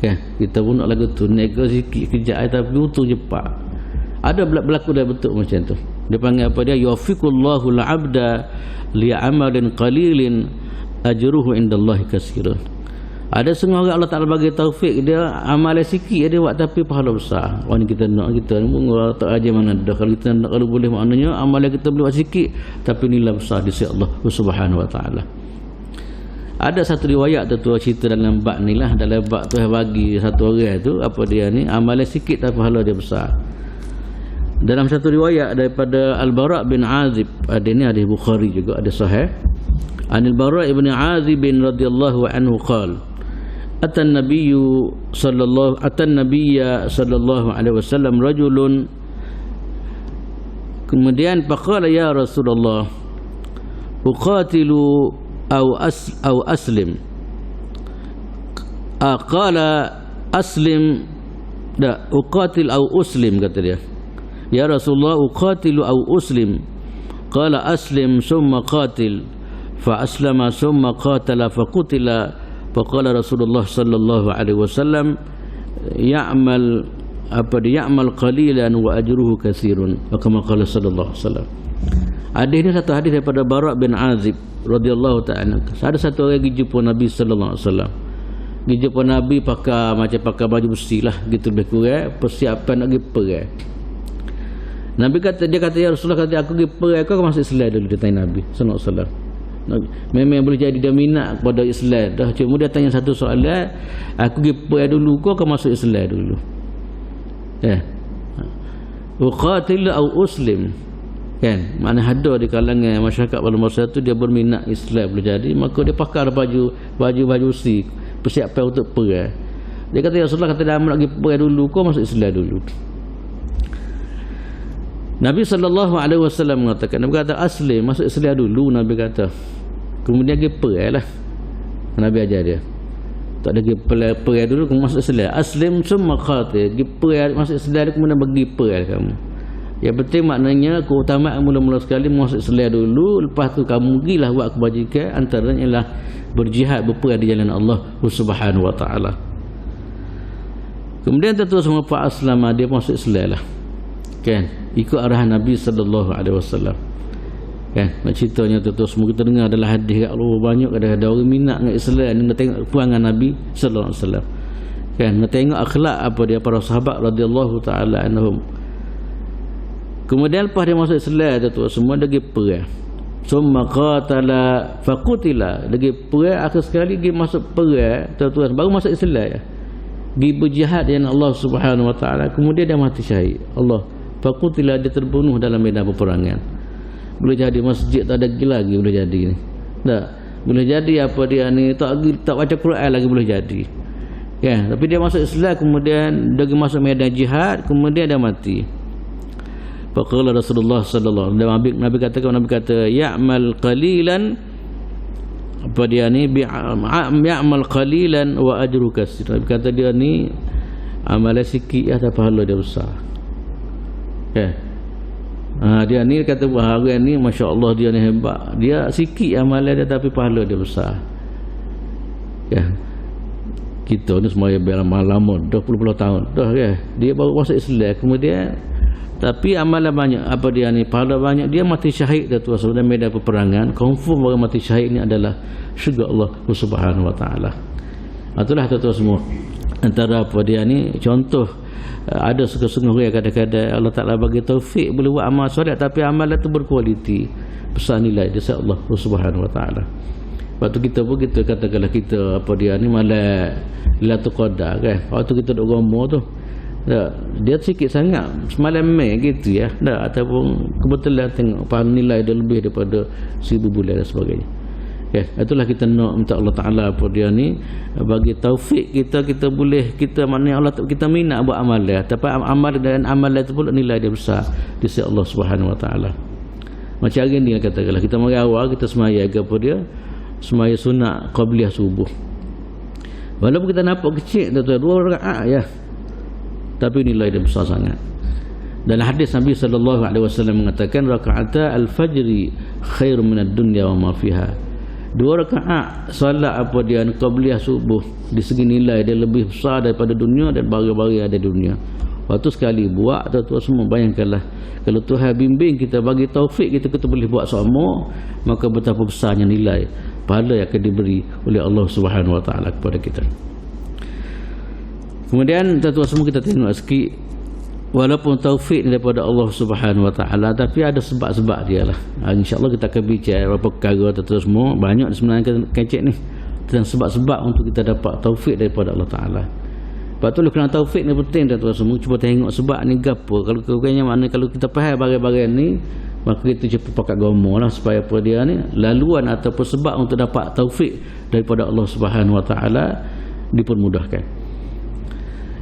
S2: Kan, kita pun nak lagu tu nego sikit kejap tapi betul cepat. Ada berlaku dah betul macam tu. Dia panggil apa dia? Yufiqullahu al-'abda li'amalin qalilin ajruhu indallahi katsirun. Ada setengah orang Allah Ta'ala bagi taufik, dia amal sikit dia buat tapi pahala besar. Orang ni kita nak, kita ni pun Allah tak ajar mana dah. Kalau kita nak, kalau boleh, maknanya amal kita boleh buat sikit tapi nilai besar di sisi Allah Subhanahu wa Ta'ala. Ada satu riwayat tu cerita dalam bab ni lah, dalam bab tu bagi satu orang tu apa dia ni amal sikit tapi pahala dia besar. Dalam satu riwayat daripada Al-Bara' bin Azib, ada ni hadis Bukhari juga, ada sahih. Anil Bara' ibn Azib radhiyallahu anhu qala atan nabiyya sallallahu alaihi wasallam rajulun, kemudian faqala ya Rasulullah uqatilu aw aslim, qala aslim, dah uqatil aw uslim, kata dia, ya Rasulullah uqatilu aw uslim, qala aslim summa qatil, fa aslama summa qatala fa qutila, faqala Rasulullah sallallahu alaihi wasallam ya'mal ya'mal qalilan wa ajruhu katsirun, kama qala sallallahu alaihi wasallam. Hadis ini satu hadis daripada Bara' bin Azib radhiyallahu ta'ala. Ada satu orang pergi jumpa Nabi sallallahu alaihi wasallam. Pergi jumpa Nabi pakai baju besi lah gitu, lebih kurang persiapan nak pergi perang. Nabi kata, dia kata, ya Rasulullah, kata aku pergi perang, kau masuk Islam dulu. Dia tanya Nabi sallallahu alaihi wasallam. Memang boleh jadi dia minat kepada Islam dah, cuma dia tanya satu soalan, aku pergi perang dulu, kau masuk Islam dulu. Uqatil au uslim, kan, makna ada di kalangan masyarakat pada masa itu dia berminat Islam boleh jadi, maka dia pakai baju besi persiapan untuk perang. Dia kata, ya Rasulullah, kata dia nak pergi perang dulu, kau masuk Islam dulu. Nabi sallallahu alaihi wasallam mengatakan, Nabi kata aslim, masuk Islam dulu, Nabi kata. Kemudian pergi perang lah. Nabi ajar dia. Tak ada pergi perang dulu, kamu masuk Islam. Aslim summa qatil, pergi perang, masuk Islam kemudian pergi perang kamu. Yang penting maknanya keutamaan mula-mula sekali masuk Islam dulu, lepas tu kamu pergilah buat kebajikan, antaranya ialah berjihad, berperang di jalan Allah Subhanahu wa Ta'ala. Kemudian terus semua Pak Aslam, dia masuk Islam lah, kan, ikut arahan Nabi sallallahu alaihi wasallam, kan. Nak ceritanya terus semua kita dengar adalah hadis kat Allah, banyak ada orang minat dengan Islam, nak tengok perangan Nabi sallallahu alaihi wasallam, kan, nak tengok akhlak apa dia para sahabat radhiyallahu taala anhum. Kemudian lepas dia masuk Islam tu semua dia pergi perang, summa qatala faqutila, lagi perang, akhir sekali dia masuk perang tu baru masuk Islam ya, pergi berjihad dengan Allah Subhanahu wa Ta'ala, kemudian dia mati syahid. Allah faqutila, dia terbunuh dalam medan peperangan. Boleh jadi masjid tak ada lagi, boleh jadi ni. Tak boleh jadi apa dia ni, tak baca Quran lagi, boleh jadi. Kan, tapi dia masuk Islam, kemudian dia masuk medan jihad, kemudian dia mati. Faqala Rasulullah sallallahu alaihi wasallam, Nabi kata ya'mal qalilan, apa dia ni, ya'mal qalilan wa ajru katsir. Nabi kata dia ni amal sikit tapi pahala dia besar. Dia ni kata bahagian ni masya-Allah, dia ni hebat, dia sikit amalan dia tapi pahala dia besar. Kita ni semua lama 20 tahun dah, dia baru masuk Islam, kemudian tapi amalan banyak, apa dia ni, pahala banyak, dia mati syahid dah tu dalam medan peperangan. Confirm orang mati syahid ni adalah syurga Allah Subhanahu wa Ta'ala. Itulah tu semua antara apa dia ni contoh. Ada sungguh-sungguh yang kadang-kadang Allah Ta'ala bagi taufik boleh buat amal solat, tapi amalan tu berkualiti, besar nilai di sisi Allah Subhanahu wa Ta'ala. Lepas tu kita pun, kita katakanlah kita apa dia ni malam Lailatul Qadar, kan, waktu kita duk gombor tu, dia sikit sangat semalam Mei gitu ya, ataupun kebetulan tengok faham nilai dia lebih daripada 1000 bulan dan sebagainya. Itulah kita nak minta Allah Ta'ala apa dia ni bagi taufik kita boleh, kita maknanya Allah kita minat buat amalan, tapi amal dan amalan itu pun nilai dia besar di sisi Allah Subhanahu wa Ta'ala. Macam hari ni katakanlah kita mari awal kita semaya ke apa dia, semaya sunat qabliyah subuh, walaupun kita nampak kecil tu 2 rakaat ya, tapi nilai dia besar sangat. Dalam hadis Nabi sallallahu alaihi wasallam mengatakan rakaata al-fajri khairun minad dunya wa ma fiha. 2 rakaat solat apa dia qabliyah subuh di segi nilai dia lebih besar daripada dunia dan bagi-bagi ada dunia. Waktu sekali buat tu semua, bayangkanlah kalau Tuhan bimbing kita, bagi taufik kita boleh buat semua, maka betapa besarnya nilai pahala yang akan diberi oleh Allah Subhanahu Wa Taala kepada kita. Kemudian tuan-tuan semua, kita tengok sikit, walaupun taufik daripada Allah Subhanahu Wa Taala, tapi ada sebab-sebab dia lah. InsyaAllah kita akan bicara beberapa perkara tuan-tuan semua. Banyak sebenarnya kecek ni tentang sebab-sebab untuk kita dapat taufik daripada Allah Taala. Lepas tu kerana taufik ni penting tuan-tuan semua. Cuba tengok sebab ni gapo. Kalau kekurangannya makna kalau kita faham barang-barang ni, maka kita cepat pakat gomo lah supaya apa dia ni laluan ataupun sebab untuk dapat taufik daripada Allah Subhanahu Wa Taala dipermudahkan.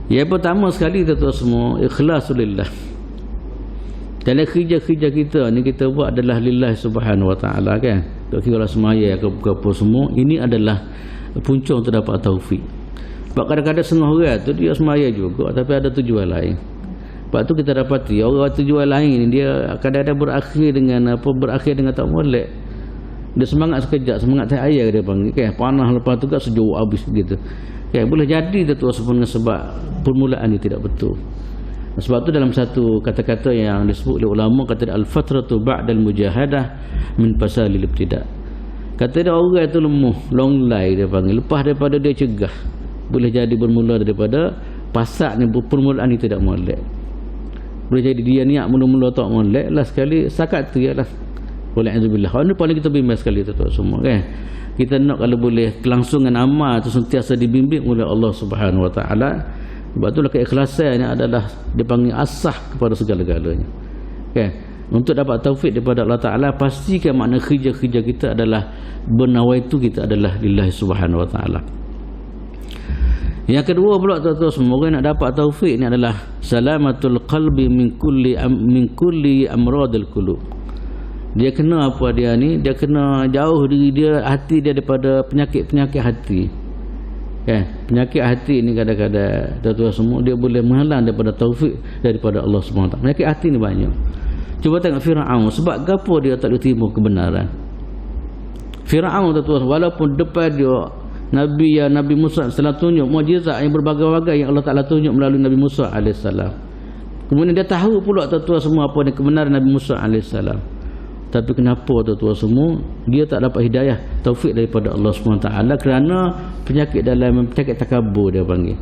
S2: Yang pertama sekali tuan-tuan semua, ikhlasulillah. Dalam kerja-kerja kita ni kita buat adalah lillah Subhanahu Wa Taala kan. Tak kira semaya ke apa semua, ini adalah punca untuk dapat taufik. Sebab kadang-kadang setengah orang tu dia semaya juga tapi ada tujuan lain. Sebab tu kita dapati orang tujuan lain ni dia kadang-kadang berakhir dengan tak molek. Dia semangat sekejap, semangat tak air dia panggil kan. Panah lepas tu kan sejuk habis gitu. Okay, boleh jadi tu sebenarnya sebab permulaan ni tidak betul. Sebab tu dalam satu kata-kata yang disebut oleh ulama, kata al-fatratu ba'dal mujahadah min fasalil ibtida'. Kata dia orang tu lemah, long lay dia panggil. Lepas daripada dia cegah, boleh jadi bermula daripada pasak ni, permulaan ni tidak molek. Boleh jadi dia niat mula-mula tak molek lah sekali sakat tu ialah. Wala'idzubillah. Ini paling kita bimbang sekali tu semua kan. Kita nak kalau boleh kelangsungan amal tu sentiasa dibimbing oleh Allah Subhanahu Wa Taala. Sebab itulah keikhlasan ni adalah dipanggil asah kepada segala-galanya. Okay. Untuk dapat taufik daripada Allah Taala, pastikan makna kerja-kerja kita adalah bernawaitu kita adalah lillahi Subhanahu Wa Taala. Yang kedua pula tuan-tuan semua, orang nak dapat taufik ni adalah salamatul qalbi min kulli amradil qulub. Dia kena apa dia ni? Dia kena jauh diri dia, hati dia daripada penyakit-penyakit hati. Kan? Penyakit hati ni kadang-kadang tuan-tuan semua dia boleh menghalang daripada taufik daripada Allah SWT. Penyakit hati ni banyak. Cuba tengok Firaun, sebab gapo dia tak boleh terima kebenaran. Firaun tuan-tuan, walaupun depan dia Nabi Musa telah tunjuk mukjizat yang berbagai-bagai yang Allah Taala tunjuk melalui Nabi Musa AS. Kemudian dia tahu pula tuan-tuan semua apa ni kebenaran Nabi Musa AS. Tapi kenapa tuan-tuan semua dia tak dapat hidayah taufik daripada Allah SWT kerana penyakit takabur dia panggil.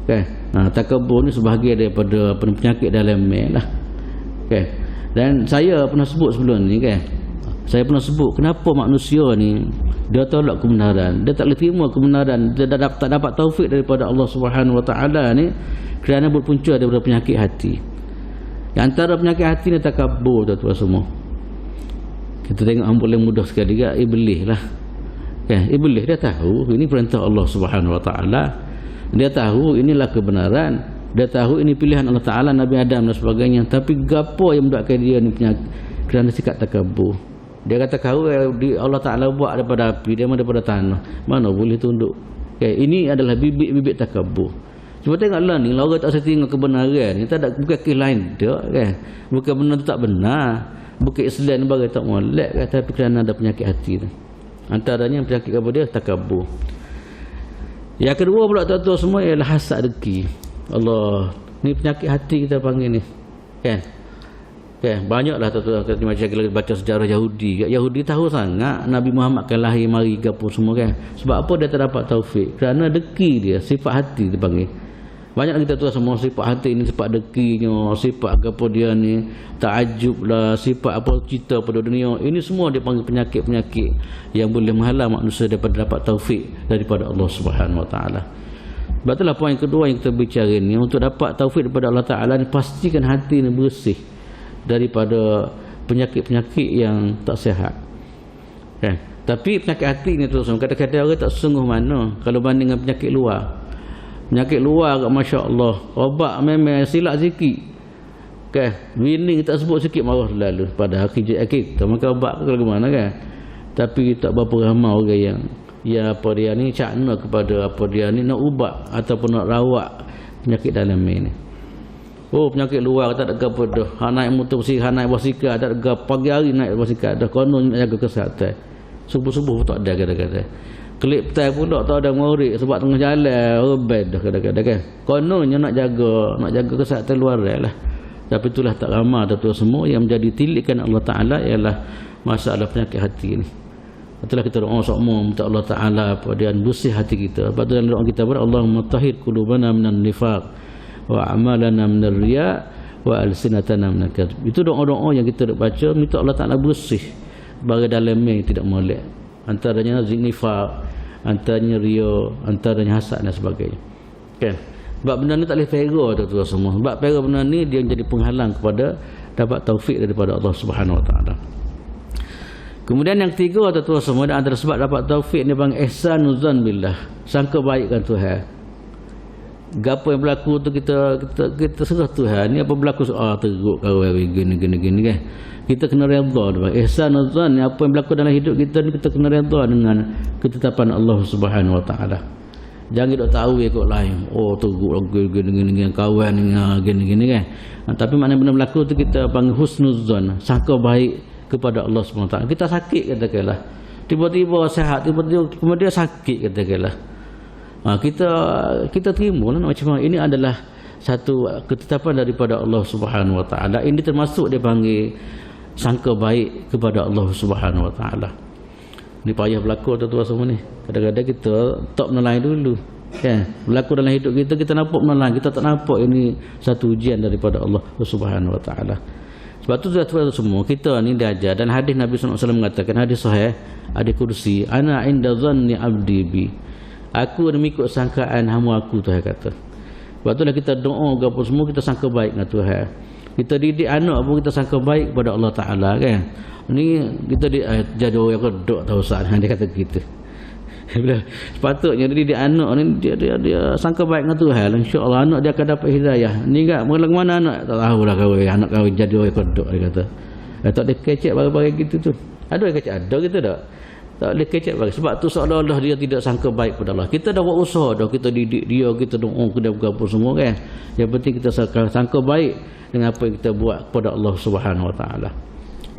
S2: Okay. Takabur ni sebahagian daripada penyakit dalam lah. Okay. Dan saya pernah sebut sebelum ni kan. Saya pernah sebut kenapa manusia ni dia tolak kebenaran, dia tak boleh terima kebenaran, dia tak dapat taufik daripada Allah Subhanahu Wa Taala ni kerana berpunca daripada penyakit hati. Yang antara penyakit hati ni takabur tuan-tuan semua. Kita tengok boleh mudah sekali juga iblis lah. Kan? Iblis dia tahu ini perintah Allah Subhanahu Wa Taala. Dia tahu inilah kebenaran. Dia tahu ini pilihan Allah Taala, Nabi Adam dan sebagainya. Tapi gapo yang membuatkan dia ni penyakit? Kerana sikap takabur. Dia kata kau Allah Taala buat daripada api, dia daripada tanah. Mana boleh tunduk? Okay, ini adalah bibit-bibit takabur. Cuba tengoklah ni, orang tak setinggal kebenaran ni, tak ada bukan kes lain dia kan. Bukan benar tak benar. Bukan Islam bagai tak molek kan, tapi kerana ada penyakit hati tu. Antaranya penyakit apa dia? Takabur. Yang kedua pula tuan-tuan semua ialah hasad rezeki. Allah, ni penyakit hati kita panggil ni. Kan? Okay, banyaklah tuan-tuan macam kita baca sejarah Yahudi. Yahudi tahu sangat Nabi Muhammad akan lahir mari ke apa semua kan. Sebab apa dia tak dapat taufik? Kerana deki dia, sifat hati dipanggil. Banyak kita tuan semua sifat hati ni, sifat dekinya, sifat apa dia ni, takjub lah, sifat apa cerita pada dunia. Ini semua dia panggil penyakit-penyakit yang boleh menghalang manusia daripada dapat taufik daripada Allah Subhanahu Wa Taala. Sebab itulah poin kedua yang kita bicara ni, untuk dapat taufik daripada Allah Taala ni, pastikan hati ni bersih daripada penyakit-penyakit yang tak sihat. Kan? Tapi penyakit hati ni terus kadang-kadang orang tak sungguh mana kalau banding dengan penyakit luar. Penyakit luar kat masya-Allah, obat memang silap sikit. Kan? Bini tak sebut sikit marah lalu padahal kita makan obat ke lagu mana kan. Tapi tak berapa ramai orang yang apa dia ni cakna kepada apa dia ni nak ubat ataupun nak rawat penyakit dalam ni. Oh, penyakit luar tak ada apa dah. Hak naik motor basikal, naik basikal tak ada pagi hari naik basikal dah konon nak jaga kesihatan. Subuh-subuh tak ada kadang-kadang. Kelip tai pula tak ada ngorek sebab tengah jalan obat dah kadang-kadang kan. Kononnya nak jaga kesihatan luar lah. Tapi itulah tak ramai tuan semua yang menjadi tilikan Allah Taala ialah masalah penyakit hati ni. Itulah kita doa semua minta Allah Taala apa dia bersih hati kita. Lepas tu dalam doa kita ber Allahumma tahhir qulubana minan nifaq wa a'malana minar riya wa alsinatana minal kadhib. Itu doa-doa yang kita baca minta Allah Taala bersih bagi dalamnya yang tidak molek. Antaranya nifaq, antaranya riya, antaranya hasad dan sebagainya. Kan? Sebab benda ni tak boleh pera tuan-tuan semua. Sebab pera benda ni dia menjadi penghalang kepada dapat taufik daripada Allah Subhanahu Wa Taala. Kemudian yang ketiga tuan-tuan semua, antara sebab dapat taufik ni bang ihsanuzan billah, sangka baikkan Tuhan. Gapo yang berlaku tu kita serah Tuhan. Ni apa berlaku teruk kawan gini kan. Kita kena redha bang. Ihsanuzan ni apa yang berlaku dalam hidup kita ni kita kena redha dengan ketetapan Allah Subhanahu Wa Taala. Jangan dok tahu ikut lain. Teruk gini kawan gini kan. Tapi makna benda berlaku tu kita panggil husnuzan, sangka baik kepada Allah SWT. Kita sakit katakanlah, tiba-tiba sihat, tiba-tiba kemudian sakit katakanlah. Kita terima lah macam mana. Ini adalah satu ketetapan daripada Allah Subhanahu Wa Taala. Ini termasuk dia panggil sangka baik kepada Allah Subhanahu Wa Taala. Ni payah berlaku tuan-tuan semua ni. Kadang-kadang kita tak menelan dulu. Kan? Berlaku dalam hidup kita, kita nampak menelan, kita tak nampak ini satu ujian daripada Allah Subhanahu Wa Taala. Sebab tu tuan-tuan semua, kita ni diajar dan hadis Nabi sallallahu alaihi wasallam mengatakan, hadis sahih, hadis kursi, ana inda dhanni abdi bi. Aku ada mengikut sangkaan hamba aku, Tuhan kata. Sebab itulah kita doa apa semua kita sangka baik dengan Tuhan. Kita didik anak pun kita sangka baik kepada Allah Taala kan. Ni kita jadi orang yang kedok tahu Ustaz, dia kata gitu. Sepatutnya didik anak ni dia sangka baik dengan Tuhan. Insya-Allah anak dia akan dapat hidayah. Ni enggak mengelang mana anak tak tahulah kau anak kau jadi orang kedok dia kata. Tak ada kecek bagi gitu tu. Ada yang kecek ada gitu tak? Tak boleh kecek bagi. Sebab tu seolah-olah dia tidak sangka baik kepada Allah. Kita dah buat usaha dah, kita didik dia, kita doa kita apa semua kan. Yang penting kita sangka baik dengan apa yang kita buat kepada Allah Subhanahu Wa Taala.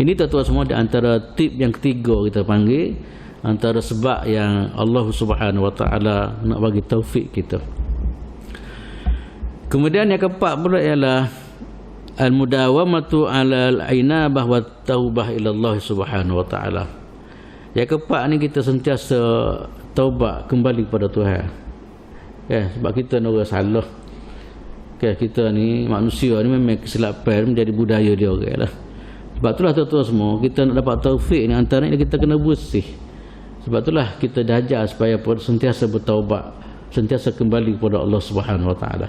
S2: Ini tuan-tuan semua di antara tip yang ketiga kita panggil, antara sebab yang Allah Subhanahu Wa Taala nak bagi taufik kita. Kemudian yang keempat pula ialah al-mudawamatu 'ala al-inabah wa taubah ila Allah Subhanahu Wa Taala. Yang keempat ni kita sentiasa taubat kembali kepada Tuhan. Sebab kita ni orang salah. Kita ni manusia ni memang kesilapan menjadi budaya dia orang lah. Sebab itulah tuan-tuan semua, kita nak dapat taufik ni antaranya kita kena bersih. Sebab itulah kita diajar supaya sentiasa bertaubat, sentiasa kembali kepada Allah Subhanahu Wa Taala.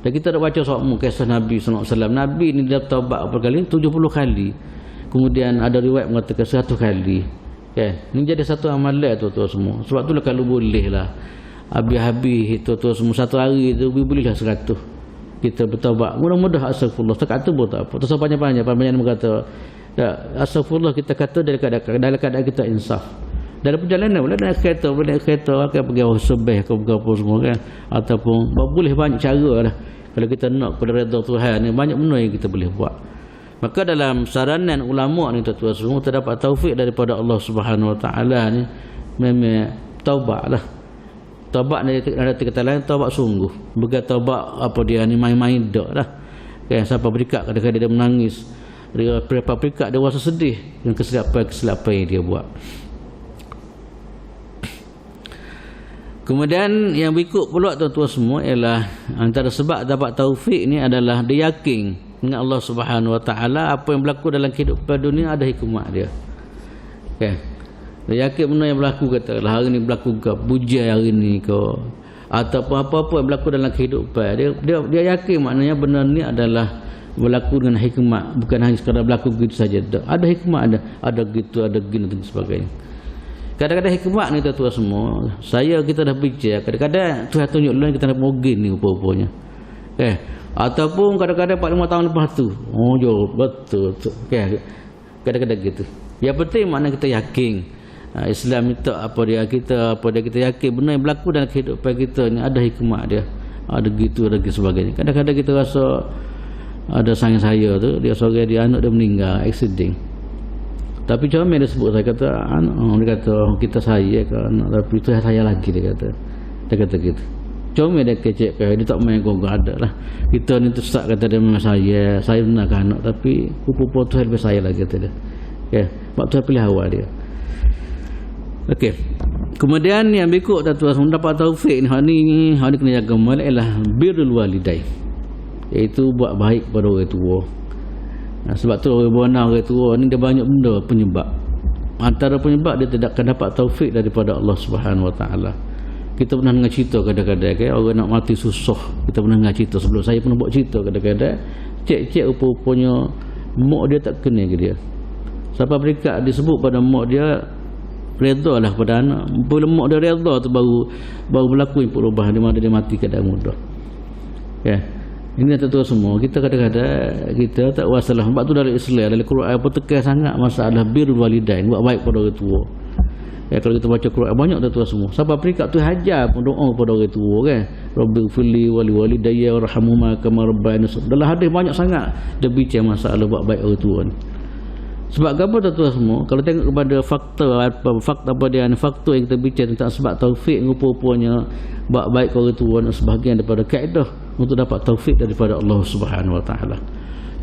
S2: Dan kita dah baca semua kisah Nabi sallallahu alaihi wasallam. Nabi ni dia taubat berapa kali? 70 kali. Kemudian ada riwayat mengatakan 100 kali. Ini jadi satu amalan tuan-tuan semua. Sebab itulah kalau boleh lah habis-habis tuan-tuan semua satu hari tu bolehlah 100. Kita bertaubat, mudah-mudahan astagfirullah. Tak kata pun tak apa. Terus panjang-panjang berkata astagfirullah, kita kata dalam keadaan kita insaf. Dalam perjalanan boleh naik kereta, akan pergi sebeh ke apa semua kan. Ataupun boleh banyak cara lah. Kalau kita nak pada redha Tuhan ni, banyak benda yang kita boleh buat. Maka dalam saranan ulama ni tuan-tuan semua, terdapat taufik daripada Allah Subhanahu Wa Taala ni, memang taubatlah. Taubat ni ada kata lain, taubat sungguh. Bukan taubat apa dia ni main-main dak lah. Sampai berikat kadang-kadang dia menangis. Dia berapa berikat dia rasa sedih dengan kesilapan yang dia buat. Kemudian yang berikut pula tuan-tuan semua ialah antara sebab dapat taufik ni adalah dia yakin dengan Allah Subhanahu Wa Taala apa yang berlaku dalam kehidupan dunia ada hikmah dia. Dia yakin benda yang berlaku, katakanlah hari ni berlaku ke pujian hari ni ke ataupun apa-apa yang berlaku dalam kehidupan dia yakin maknanya benda ni adalah berlaku dengan hikmah, bukan hanya sekadar berlaku begitu saja. Ada hikmah, ada gitu, ada gini dan sebagainya. Kadang-kadang hikmah ni tuan-tuan semua, kita dah bincang, kadang-kadang Tuhan tunjuk lain kita nak mogin ni rupa-rupanya. Ataupun kadang-kadang 4-5 tahun lepas tu betul kadang-kadang gitu. Yang penting makna kita yakin Islam itu apa dia kita yakin benda yang berlaku dalam kehidupan kita ni ada hikmah dia, ada gitu, ada gitu sebagainya. Kadang-kadang kita rasa ada sayang saya tu, dia seorang dia anak dia meninggal accident. Tapi macam dia sebut, saya kata dia kata kita saya ke anak, tapi itu saya lagi dia kata gitu. Cuma dia kecek dia tak main gong ada lah. Kita ni tu start kata dia memang saya benar ke anak, tapi rupa-rupa Tuhan lebih saya lagi kata dia. Sebab Tuhan pilih awal dia. Okey. Kemudian yang berikut tuan-tuan dapat taufik ni, hak ni kena jaga molek ialah birrul walidain. Iaitu buat baik pada orang tua. Sebab tu orang benar orang tua ni dia banyak benda penyebab. Antara penyebab dia tidak akan dapat taufik daripada Allah Subhanahu Wa Taala. Kita pernah dengar cerita kadang-kadang orang nak mati susah. Kita pernah dengar cerita sebelum saya pernah buat cerita kadang-kadang cek rupa-rupanya mak dia tak kena ke dia. Sampai mereka disebut pada mak dia redha lah pada anak. Bila mak dia redha tu baru berlaku perubahan di mana dia mati keadaan mudah. Ini tentu semua kita kadang-kadang kita tak wasalah. Sebab tu dalam Islam, dalam Quran apa tekan sangat masalah birrul walidain, buat baik pada orang tua. Kalau kita baca Quran banyak tentu semua. Sampai peringkat tu hajar pun doa pada orang tua kan. Rabbighfirli wa liwalidayya warhamhuma kama rabbayani. Dalam hadis banyak sangat dia bincang masalah buat baik orang tua ni. Sebab apa tuan-tuan semua, kalau tengok kepada fakta apa dia ni, faktor yang kita bincang tentang sebab taufik rupa-rupanya buat baik orang tua dan sebahagian daripada kaedah untuk dapat taufik daripada Allah Subhanahu Wa Taala.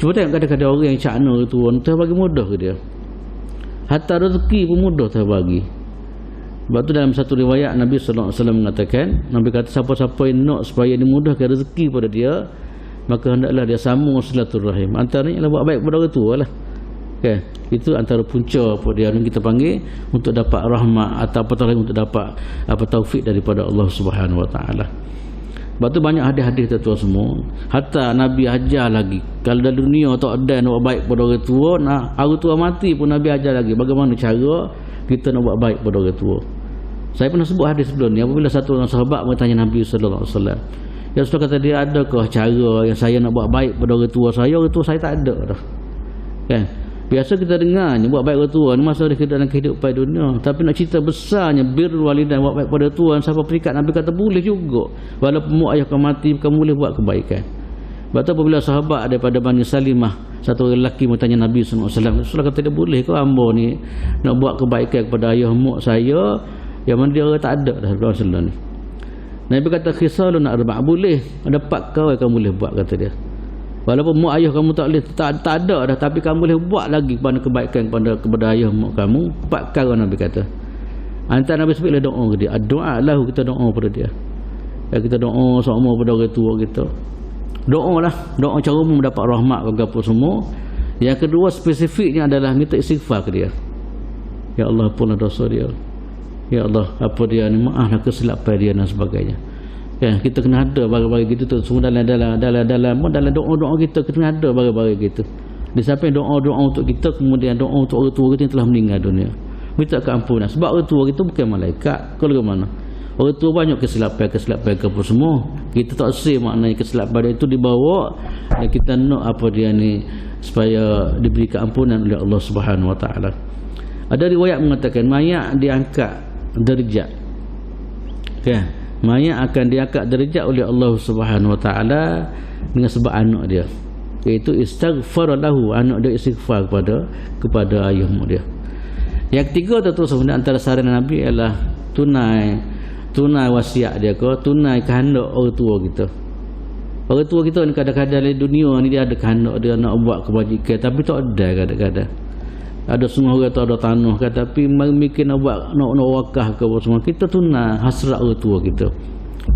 S2: Cuba tengok kadang-kadang orang yang cakna orang tua ni bagi mudah ke dia. Hatta rezeki pun mudah terbagi. Sebab tu dalam satu riwayat Nabi sallallahu alaihi wasallam mengatakan, Nabi kata siapa-siapa yang nak supaya dimudahkan rezeki pada dia, maka hendaklah dia sambung silaturahim. Antaranya ialah buat baik pada orang tua lah. Okay. Itu antara punca apa dia yang kita panggil untuk dapat rahmat atau apatah lagi untuk dapat apa taufik daripada Allah Subhanahu Wa Taala. Sebab tu banyak hadis-hadis tuan semua. Hatta Nabi ajar lagi kalau dalam dunia tak ada nak buat baik pada orang tua, orang tua mati pun Nabi ajar lagi bagaimana cara kita nak buat baik pada orang tua. Saya pernah sebut hadis sebelum ni apabila satu orang sahabat bertanya Nabi sallallahu alaihi wasallam, ya Rasulullah, kata dia, adakah cara yang saya nak buat baik pada orang tua saya tak ada dah. Kan? Biasa kita dengar buat baik orang tua ni masa dia dalam kehidupan dunia. Tapi nak cerita besarnya birrul walidain, buat baik pada tua, sampai peringkat Nabi kata boleh juga. Walaupun mak ayah kau mati, kamu boleh buat kebaikan. Sebab tu apabila sahabat daripada Bani Salimah, satu orang lelaki bertanya Nabi SAW, Rasulullah kata dia, boleh ke hamba ni nak buat kebaikan kepada ayah mak saya yang mana dia orang tak ada dah Rasulullah ni. Nabi kata khisalun arba', boleh ada 4 kau yang kamu boleh buat, kata dia. Walaupun mak ayah kamu tak ada dah, tapi kamu boleh buat lagi kepada kebaikan kepada ayah mak kamu 4 perkara. Nabi kata antara Nabi sebutlah doa ke dia, doa lah, kita doa pada dia. Kita doa sama pada orang tua kita, doa lah, doa cara mendapat rahmat ke apa semua. Yang kedua spesifiknya adalah minta istighfar ke dia. Ya Allah, ampunilah dosa dia, ya Allah apa dia ni, maaflah kesilapan dia dan sebagainya. Kita kena ada bagi-bagi gitu tu semua dalam doa-doa kita kena ada bagi-bagi gitu. Di samping doa-doa untuk kita, kemudian doa untuk orang tua kita yang telah meninggal dunia, minta keampunan. Sebab orang tua kita bukan malaikat. Kalau ke mana orang tua banyak kesilapan ke apa semua, kita tak say maknanya kesilapan itu dibawa dan kita nak apa dia ni supaya diberi keampunan oleh Allah Subhanahu Wa Taala. Ada riwayat mengatakan mayat diangkat derajat. Mayat akan diangkat derajat oleh Allah Subhanahu Wa Taala dengan sebab anak dia, iaitu istighfar lahu, anak dia istighfar kepada ayah mak dia. Yang ketiga terus antara saranan Nabi ialah tunai wasiat dia ke, tunai kehendak orang tua kita. Orang tua kita ni kadang-kadang di dunia ni dia ada kehendak dia nak buat kebajikan, tapi tak ada kadang-kadang. Ada semua orang tak ada tanah kan, tapi mikir nak buat nak wakaf ke apa semua, kita tunai hasrat orang tua kita.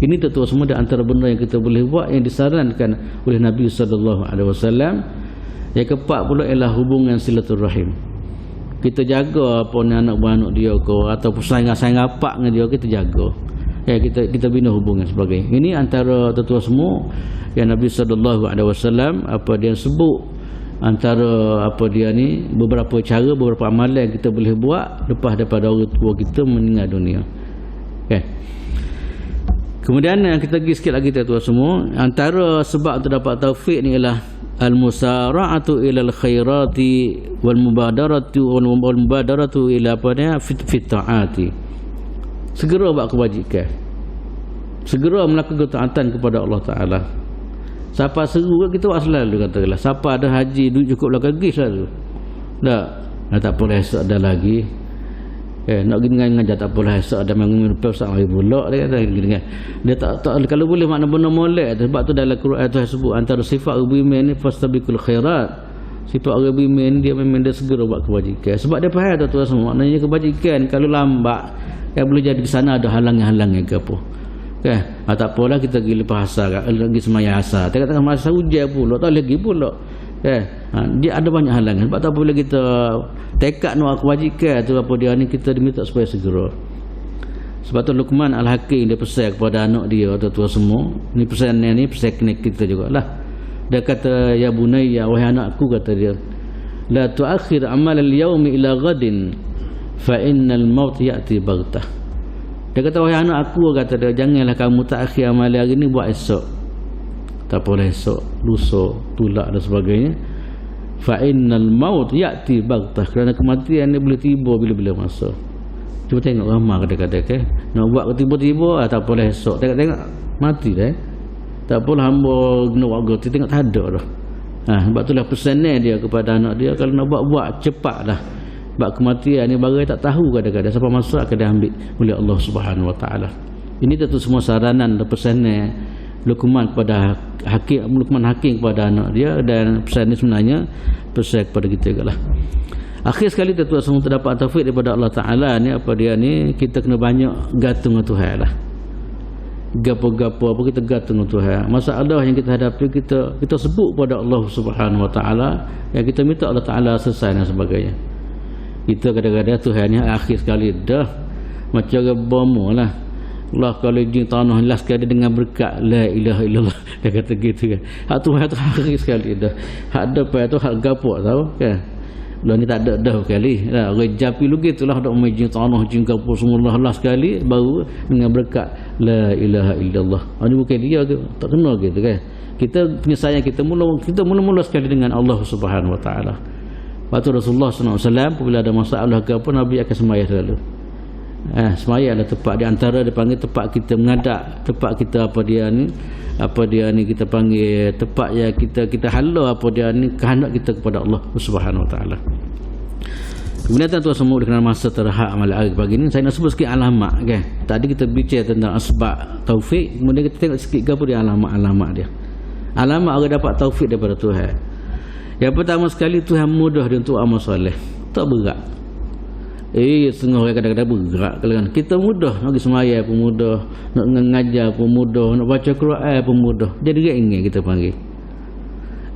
S2: Ini tentu semua di antara benda yang kita boleh buat yang disarankan oleh Nabi sallallahu alaihi wasallam. Yang keempat pula ialah hubungan silaturahim. Kita jaga apa ni anak beranak dia ke ataupun sayang rapat dengan dia, kita jaga. Kita bina hubungan sebagainya. Ini antara tentu semua yang Nabi sallallahu alaihi wasallam apa dia sebut antara apa dia ni beberapa cara, beberapa amalan yang kita boleh buat lepas daripada orang tua kita meninggal dunia. Kemudian yang kita pergi sikit lagi tuan-tuan semua, antara sebab untuk dapat taufik ni ialah al-musara'atu ilal khairati wal mubadaratu ila apa dia fit ta'ati. Segera buat kebajikan, segera melakukan ketaatan kepada Allah Taala. Siapa seru kita buat selalu, katakanlah siapa ada haji duit cukup lah pergi selalu. Tak boleh esok ada lagi. Nak pergi dengan ngajar tak boleh esok ada bangun lepas hari pula dia kata dengan. Dia tak kalau boleh makna benda molek. Sebab tu dalam Quran tu sebut antara sifat ibu ni fastabiqul khairat. Sifat orang beriman dia memang dia segera buat kebajikan. Sebab dia faham tuan-tuan semua, maknanya kebajikan kalau lambat yang boleh jadi di sana ada halangan-halangan ke apa. Kan? Tak apalah kita pergi lepas asar, lagi semaya asar. Tengok-tengok masa hujan pula, tak lagi pula. Kan? Dia ada banyak halangan. Sebab tak boleh kita tekad nak kebajikan tu apa dia ni, kita diminta supaya segera. Sebab tu Luqman Al-Hakim dia pesan kepada anak dia tuan-tuan semua. Ni pesanan ni pesan kita jugalah. Dia kata, ya bunayya, wahai anakku, kata dia, la tuakhir amal al-yawmi ila ghadin fa innal maut ya'ti baghtah. Dia kata, wahai anak aku, kata dia, janganlah kamu takhir amal hari ni buat esok. Tak boleh esok, lusa, tulak dan sebagainya. Fa innal maut ya'ti baghtah, kerana kematian ni boleh tiba bila-bila masa. Cuba tengok ramai kadang-kadang ke, nak buat tiba-tiba tak boleh esok. Tengok-tengok mati dah. Tak apalah hamba kena buat gerti, tengok tak ada dah. Sebab itulah pesanan dia kepada anak dia, kalau nak buat cepatlah. Sebab kematian ni bagai tak tahu kadang-kadang siapa masa akan diambil oleh Allah Subhanahu Wa Taala. Ini tentu semua saranan dan pesanan Luqman kepada Luqman Hakim kepada anak dia, dan pesan ini sebenarnya pesan kepada kita juga lah. Akhir sekali tentu semua terdapat taufik daripada Allah Taala ni, apa dia ni, kita kena banyak gantung dengan Tuhan lah. Gapo-gapo apa kita gantung dengan Tuhan. Masalah yang kita hadapi, kita sebut kepada Allah Subhanahu Wa Taala, yang kita minta Allah Taala selesai dan sebagainya. Kita kadang-kadang Tuhan ni akhir sekali dah macam bomo lah. Allah kalau izin tanah last sekali dengan berkat la ilaha illallah, dia kata gitu kan. Hak Tuhan tu akhir sekali dah. Hak depan tu hak gapo tahu kan. Lah ni tak ada dah sekali. Lah rejapi lu gitulah dak majin tanah jin gapo semua last sekali baru dengan berkat la ilaha illallah. Ini bukan dia ke, tak kena gitu kan. Kita penyelesaian kita mula-mula sekali dengan Allah Subhanahu Wa Taala. Waktu Rasulullah SAW apabila ada masalah ke apa, Nabi akan sembahyang selalu. Sembahyang adalah tempat di antara dia panggil tempat kita mengadap, tempat kita apa dia ni kita panggil tempat yang kita hala apa dia ni kehendak kita kepada Allah Subhanahu Wa Taala. Kemudian tuan-tuan semua dengan masa terhad amal hari pagi ni, saya nak sebut sikit alamat kan. Tadi kita bincang tentang asbab taufik, kemudian kita tengok sikit apa dia alamat-alamat dia. Alamat orang dapat taufik daripada Tuhan. Yang pertama sekali, Tuhan mudah dia untuk amal soleh, tak berat. Setengah orang kadang-kadang berat kan. Kita mudah, nak pergi sembahyang pun mudah, nak mengajar pun mudah, nak baca Quran pun mudah. Jadi ringan kita panggil.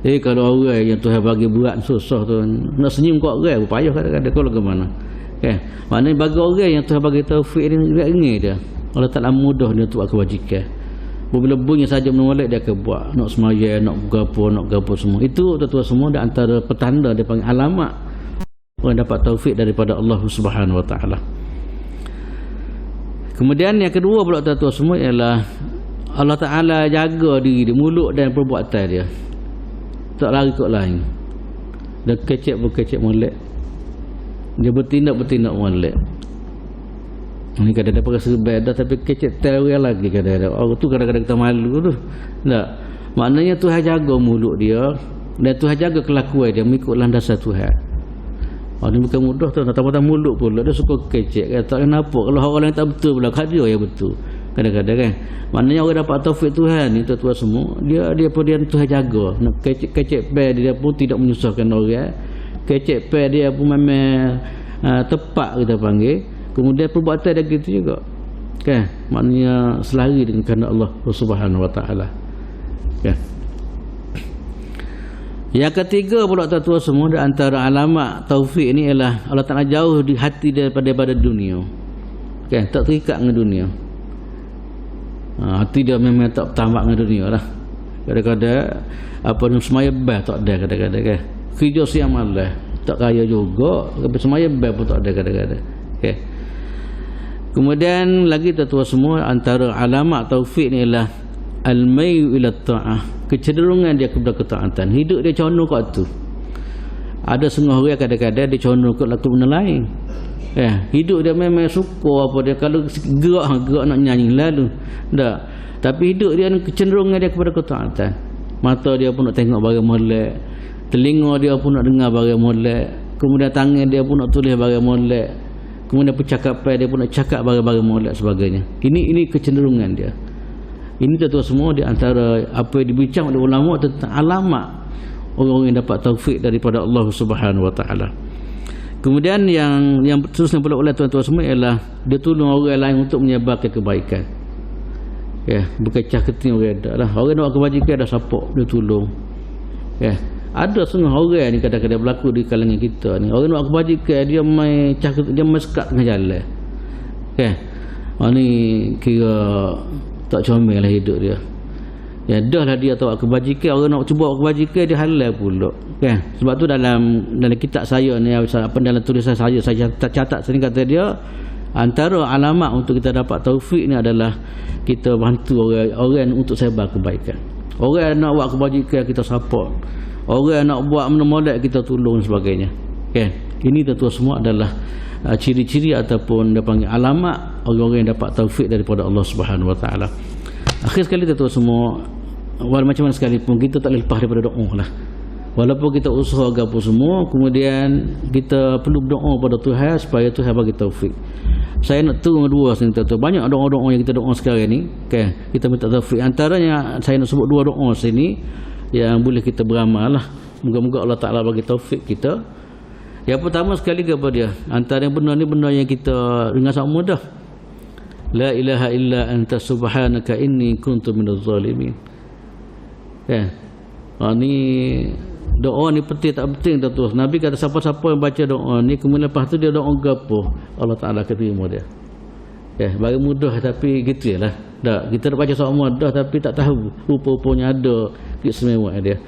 S2: Kalau orang yang Tuhan bagi berat susah tu, nak senyum kat orang payah kadang-kadang kalau ke mana. Maknanya bagi orang yang Tuhan bagi taufik ni ringan dia. Allah Taala mudah dia untuk kewajikan. Bila bunyi saja menolak dia akan buat, nak sembahyang, nak gapo semua. Itu tuan-tuan semua di antara petanda dia panggil alamat orang dapat taufik daripada Allah Subhanahu Wa Taala. Kemudian yang kedua pula tuan-tuan semua ialah Allah Taala jaga diri dia, mulut dan perbuatan dia. Tak lari kot lain. Dia kecek molek. Dia bertindak molek. Ini kadang-kadang pakai serban dah tapi kecek teror lagi kadang-kadang. Tu kadang-kadang kita malu tu. Tak. Maknanya Tuhan jaga mulut dia dan Tuhan jaga kelakuan dia mengikut landasan Tuhan. Ini bukan mudah tu, datang-datang mulut pula dia suka kecek kan. Tak kenapa kalau orang lain tak betul pula, kat dia yang betul. Kadang-kadang kan. Maknanya orang dapat taufik Tuhan ni tuan-tuan semua, dia Tuhan jaga. Nak kecek pe dia pun tidak menyusahkan orang. Kecek pe dia pun memang tepat kita panggil. Kemudian perbuatan dia gitu juga. Kan? Maknanya selari dengan kehendak Allah Subhanahu Wa Taala. Kan? Yang ketiga pula tuan-tuan semua, di antara alamat taufik ni ialah Allah Taala jauh di hati daripada dunia. Kan? Tak terikat dengan dunia. Hati dia memang tak tambak dengan dunia lah. Kadang-kadang apa ni semaya bas tak ada kadang-kadang kan. Kerja siang malam tak kaya juga, tapi semaya bas pun tak ada kadang-kadang. Okay. Kemudian lagi tuan-tuan semua, antara alamat taufik ni ialah al-mayu ila ta'ah, kecenderungan dia kepada ketaatan. Hidup dia condong kat tu. Ada setengah orang kadang-kadang dia condong kat laku benda lain. Hidup dia memang suka apa dia, kalau gerak nak nyanyi lalu. Tak. Tapi hidup dia ni kecenderungan dia kepada ketaatan. Mata dia pun nak tengok barang molek, telinga dia pun nak dengar barang molek, kemudian tangan dia pun nak tulis barang molek, kemudian percakapan dia pun nak cakap barang-barang molek sebagainya. Ini kecenderungan dia. Ini tuan-tuan semua di antara apa yang dibincang oleh ulama tentang alamat orang yang dapat taufik daripada Allah Subhanahu wa taala. Kemudian yang terusnya pula oleh tuan-tuan semua ialah dia tolong orang lain untuk menyebarkan kebaikan. Ya, berkecah keting orang ada lah. Orang nak kebajikan ada support, dia tolong. Ya, ada setengah orang ni kadang-kadang berlaku di kalangan kita ni. Orang nak kebajikan dia main sekat tengah jalan. Ya. Ni kira tak comel lah hidup dia. Ya, dah lah dia tahu kebajikan, orang nak cuba kebajikan dia halal pula. Kan? Sebab tu dalam kitab saya ni, apa dalam tulisan saya catat sini kata dia, antara alamat untuk kita dapat taufik ni adalah kita bantu orang untuk sebar kebaikan. Orang nak buat kebajikan kita support. Orang nak buat molek kita tolong dan sebagainya. Kan? Ini tentu semua adalah ciri-ciri ataupun dia panggil alamat orang-orang yang dapat taufik daripada Allah Subhanahu wa taala. Akhir sekali tentu semua, walaupun macam mana sekalipun kita tak lepas daripada doa lah. Walaupun kita usaha apa semua, kemudian kita perlu berdoa pada Tuhan supaya Tuhan bagi taufik. Saya nak turun dua sini tuan-tuan. Banyak doa-doa yang kita doa sekarang ni, okay? Kita minta taufik. Antaranya saya nak sebut dua doa sini yang boleh kita beramal lah. Moga-moga Allah Ta'ala bagi taufik kita. Yang pertama sekali kepada dia, antara yang benar ni benda yang kita dengar sama dah. La ilaha illa anta subhanaka inni kuntu minaz zalimin. Kan? Ni doa ni penting tak penting tuan-tuan. Nabi kata siapa-siapa yang baca doa ni kemudian lepas tu dia doa gapo, Allah Taala akan terima dia. Bagi mudah tapi gitu jelah. Dak kita dah baca semua dah tapi tak tahu rupa-rupanya ada keistimewaan dia.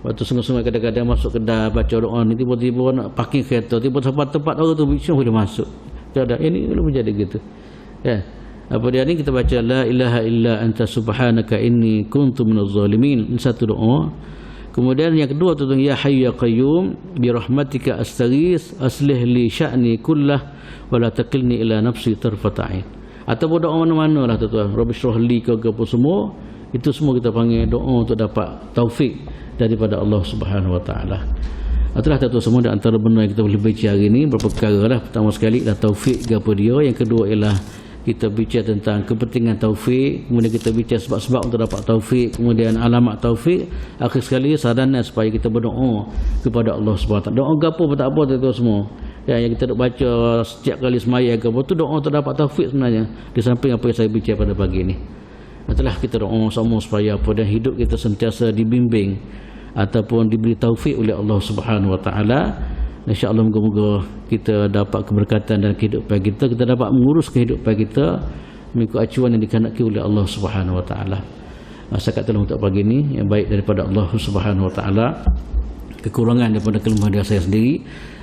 S2: Waktu sungai-sungai kadang-kadang masuk kedai baca doa ni tiba-tiba nak parking kereta, tiba-tiba tempat orang tu bising boleh masuk. Tak ini belum menjadi gitu. Apa dia ni kita baca la ilaha illa anta subhanaka inni kuntu minaz zalimin. Ini satu doa. Kemudian yang kedua tu ya hayyu ya qayyum bi rahmatika astaghis aslih li sya'ni kullah wa la taqilni ila nafsi tarfata ain. Atau doa mana-mana lah tuan-tuan. Rabbi shrah li ke apa semua, itu semua kita panggil doa untuk dapat taufik daripada Allah Subhanahu wa taala. Itulah tuan-tuan semua di antara benda yang kita boleh baca hari ini, beberapa perkara lah. Pertama sekali adalah taufik kepada dia, yang kedua ialah kita bicara tentang kepentingan taufik, kemudian kita bicara sebab-sebab untuk dapat taufik, kemudian alamat taufik, akhir sekali saranan supaya kita berdoa kepada Allah SWT. Doa gapo pun tak apa tuan-tuan semua. Yang kita nak baca setiap kali sembahyang ke apa tu doa untuk dapat taufik sebenarnya, di samping apa yang saya bicara pada pagi ini. Itulah kita doa semua supaya apa dan hidup kita sentiasa dibimbing ataupun diberi taufik oleh Allah Subhanahu wa taala. InsyaAllah moga-moga kita dapat keberkatan dalam kehidupan kita, kita dapat mengurus kehidupan kita mengikut acuan yang dikehendaki oleh Allah Subhanahu wa taala. Setakat itulah untuk pagi ini, yang baik daripada Allah Subhanahu wa taala, kekurangan daripada kelemahan diri saya sendiri.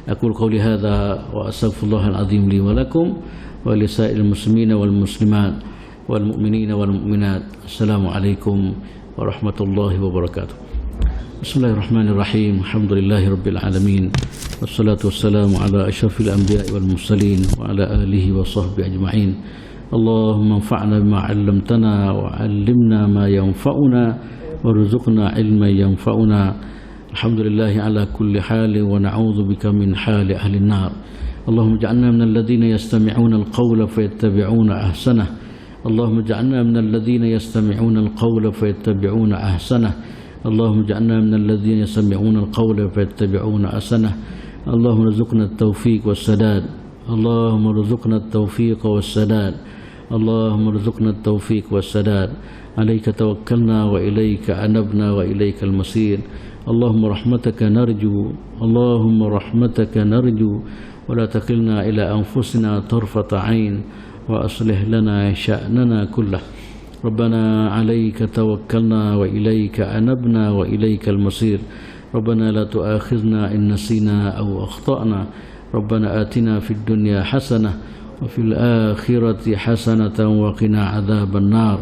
S2: Aku qauli hadza wa astaghfirullahal azim li wa lakum wa lisa'il muslimina wal muslimat wal mu'minina wal mu'minat. Assalamualaikum warahmatullahi wabarakatuh. Bismillahirrahmanirrahim. Alhamdulillahirabbil alamin. Wassalatu wassalamu ala asyrafil anbiya'i wal mursalin wa ala alihi wa sahbihi ajma'in. Allahumma anfa'na bima 'allamtana wa 'allimna ma yanfa'una warzuqna 'ilman yanfa'una. Alhamdulillahi ala kulli hali wa na'udzu bika min hali ahli an-nar. Allahumma ij'alna minal ladzina yastami'una al-qawla fayattabi'una ahsanah. Allahumma ij'alna minal ladzina yastami'una al-qawla fayattabi'una ahsanah. اللهم اجعلنا من الذين يستمعون القول فيتبعون أحسنه. اللهم ارزقنا التوفيق والسداد. اللهم ارزقنا التوفيق والسداد. اللهم ارزقنا التوفيق والسداد. عليك توكلنا وإليك أنبنا وإليك المصير. اللهم رحمتك نرجو. اللهم رحمتك نرجو ولا تكلنا إلى أنفسنا طرفة عين وأصلح لنا شأننا كله. ربنا عليك توكلنا وإليك أنبنا وإليك المصير. ربنا لا تؤاخذنا إن نسينا أو أخطأنا. ربنا آتنا في الدنيا حسنة وفي الآخرة حسنة وقنا عذاب النار.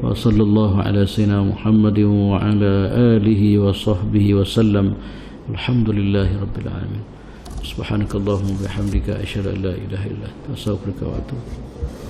S2: وصلى الله على سيدنا محمد وعلى آله وصحبه وسلم. الحمد لله رب العالمين. سبحانك اللهم وبحمدك أشهد أن لا إله إلا أنت أستغفرك وأتوب إليك.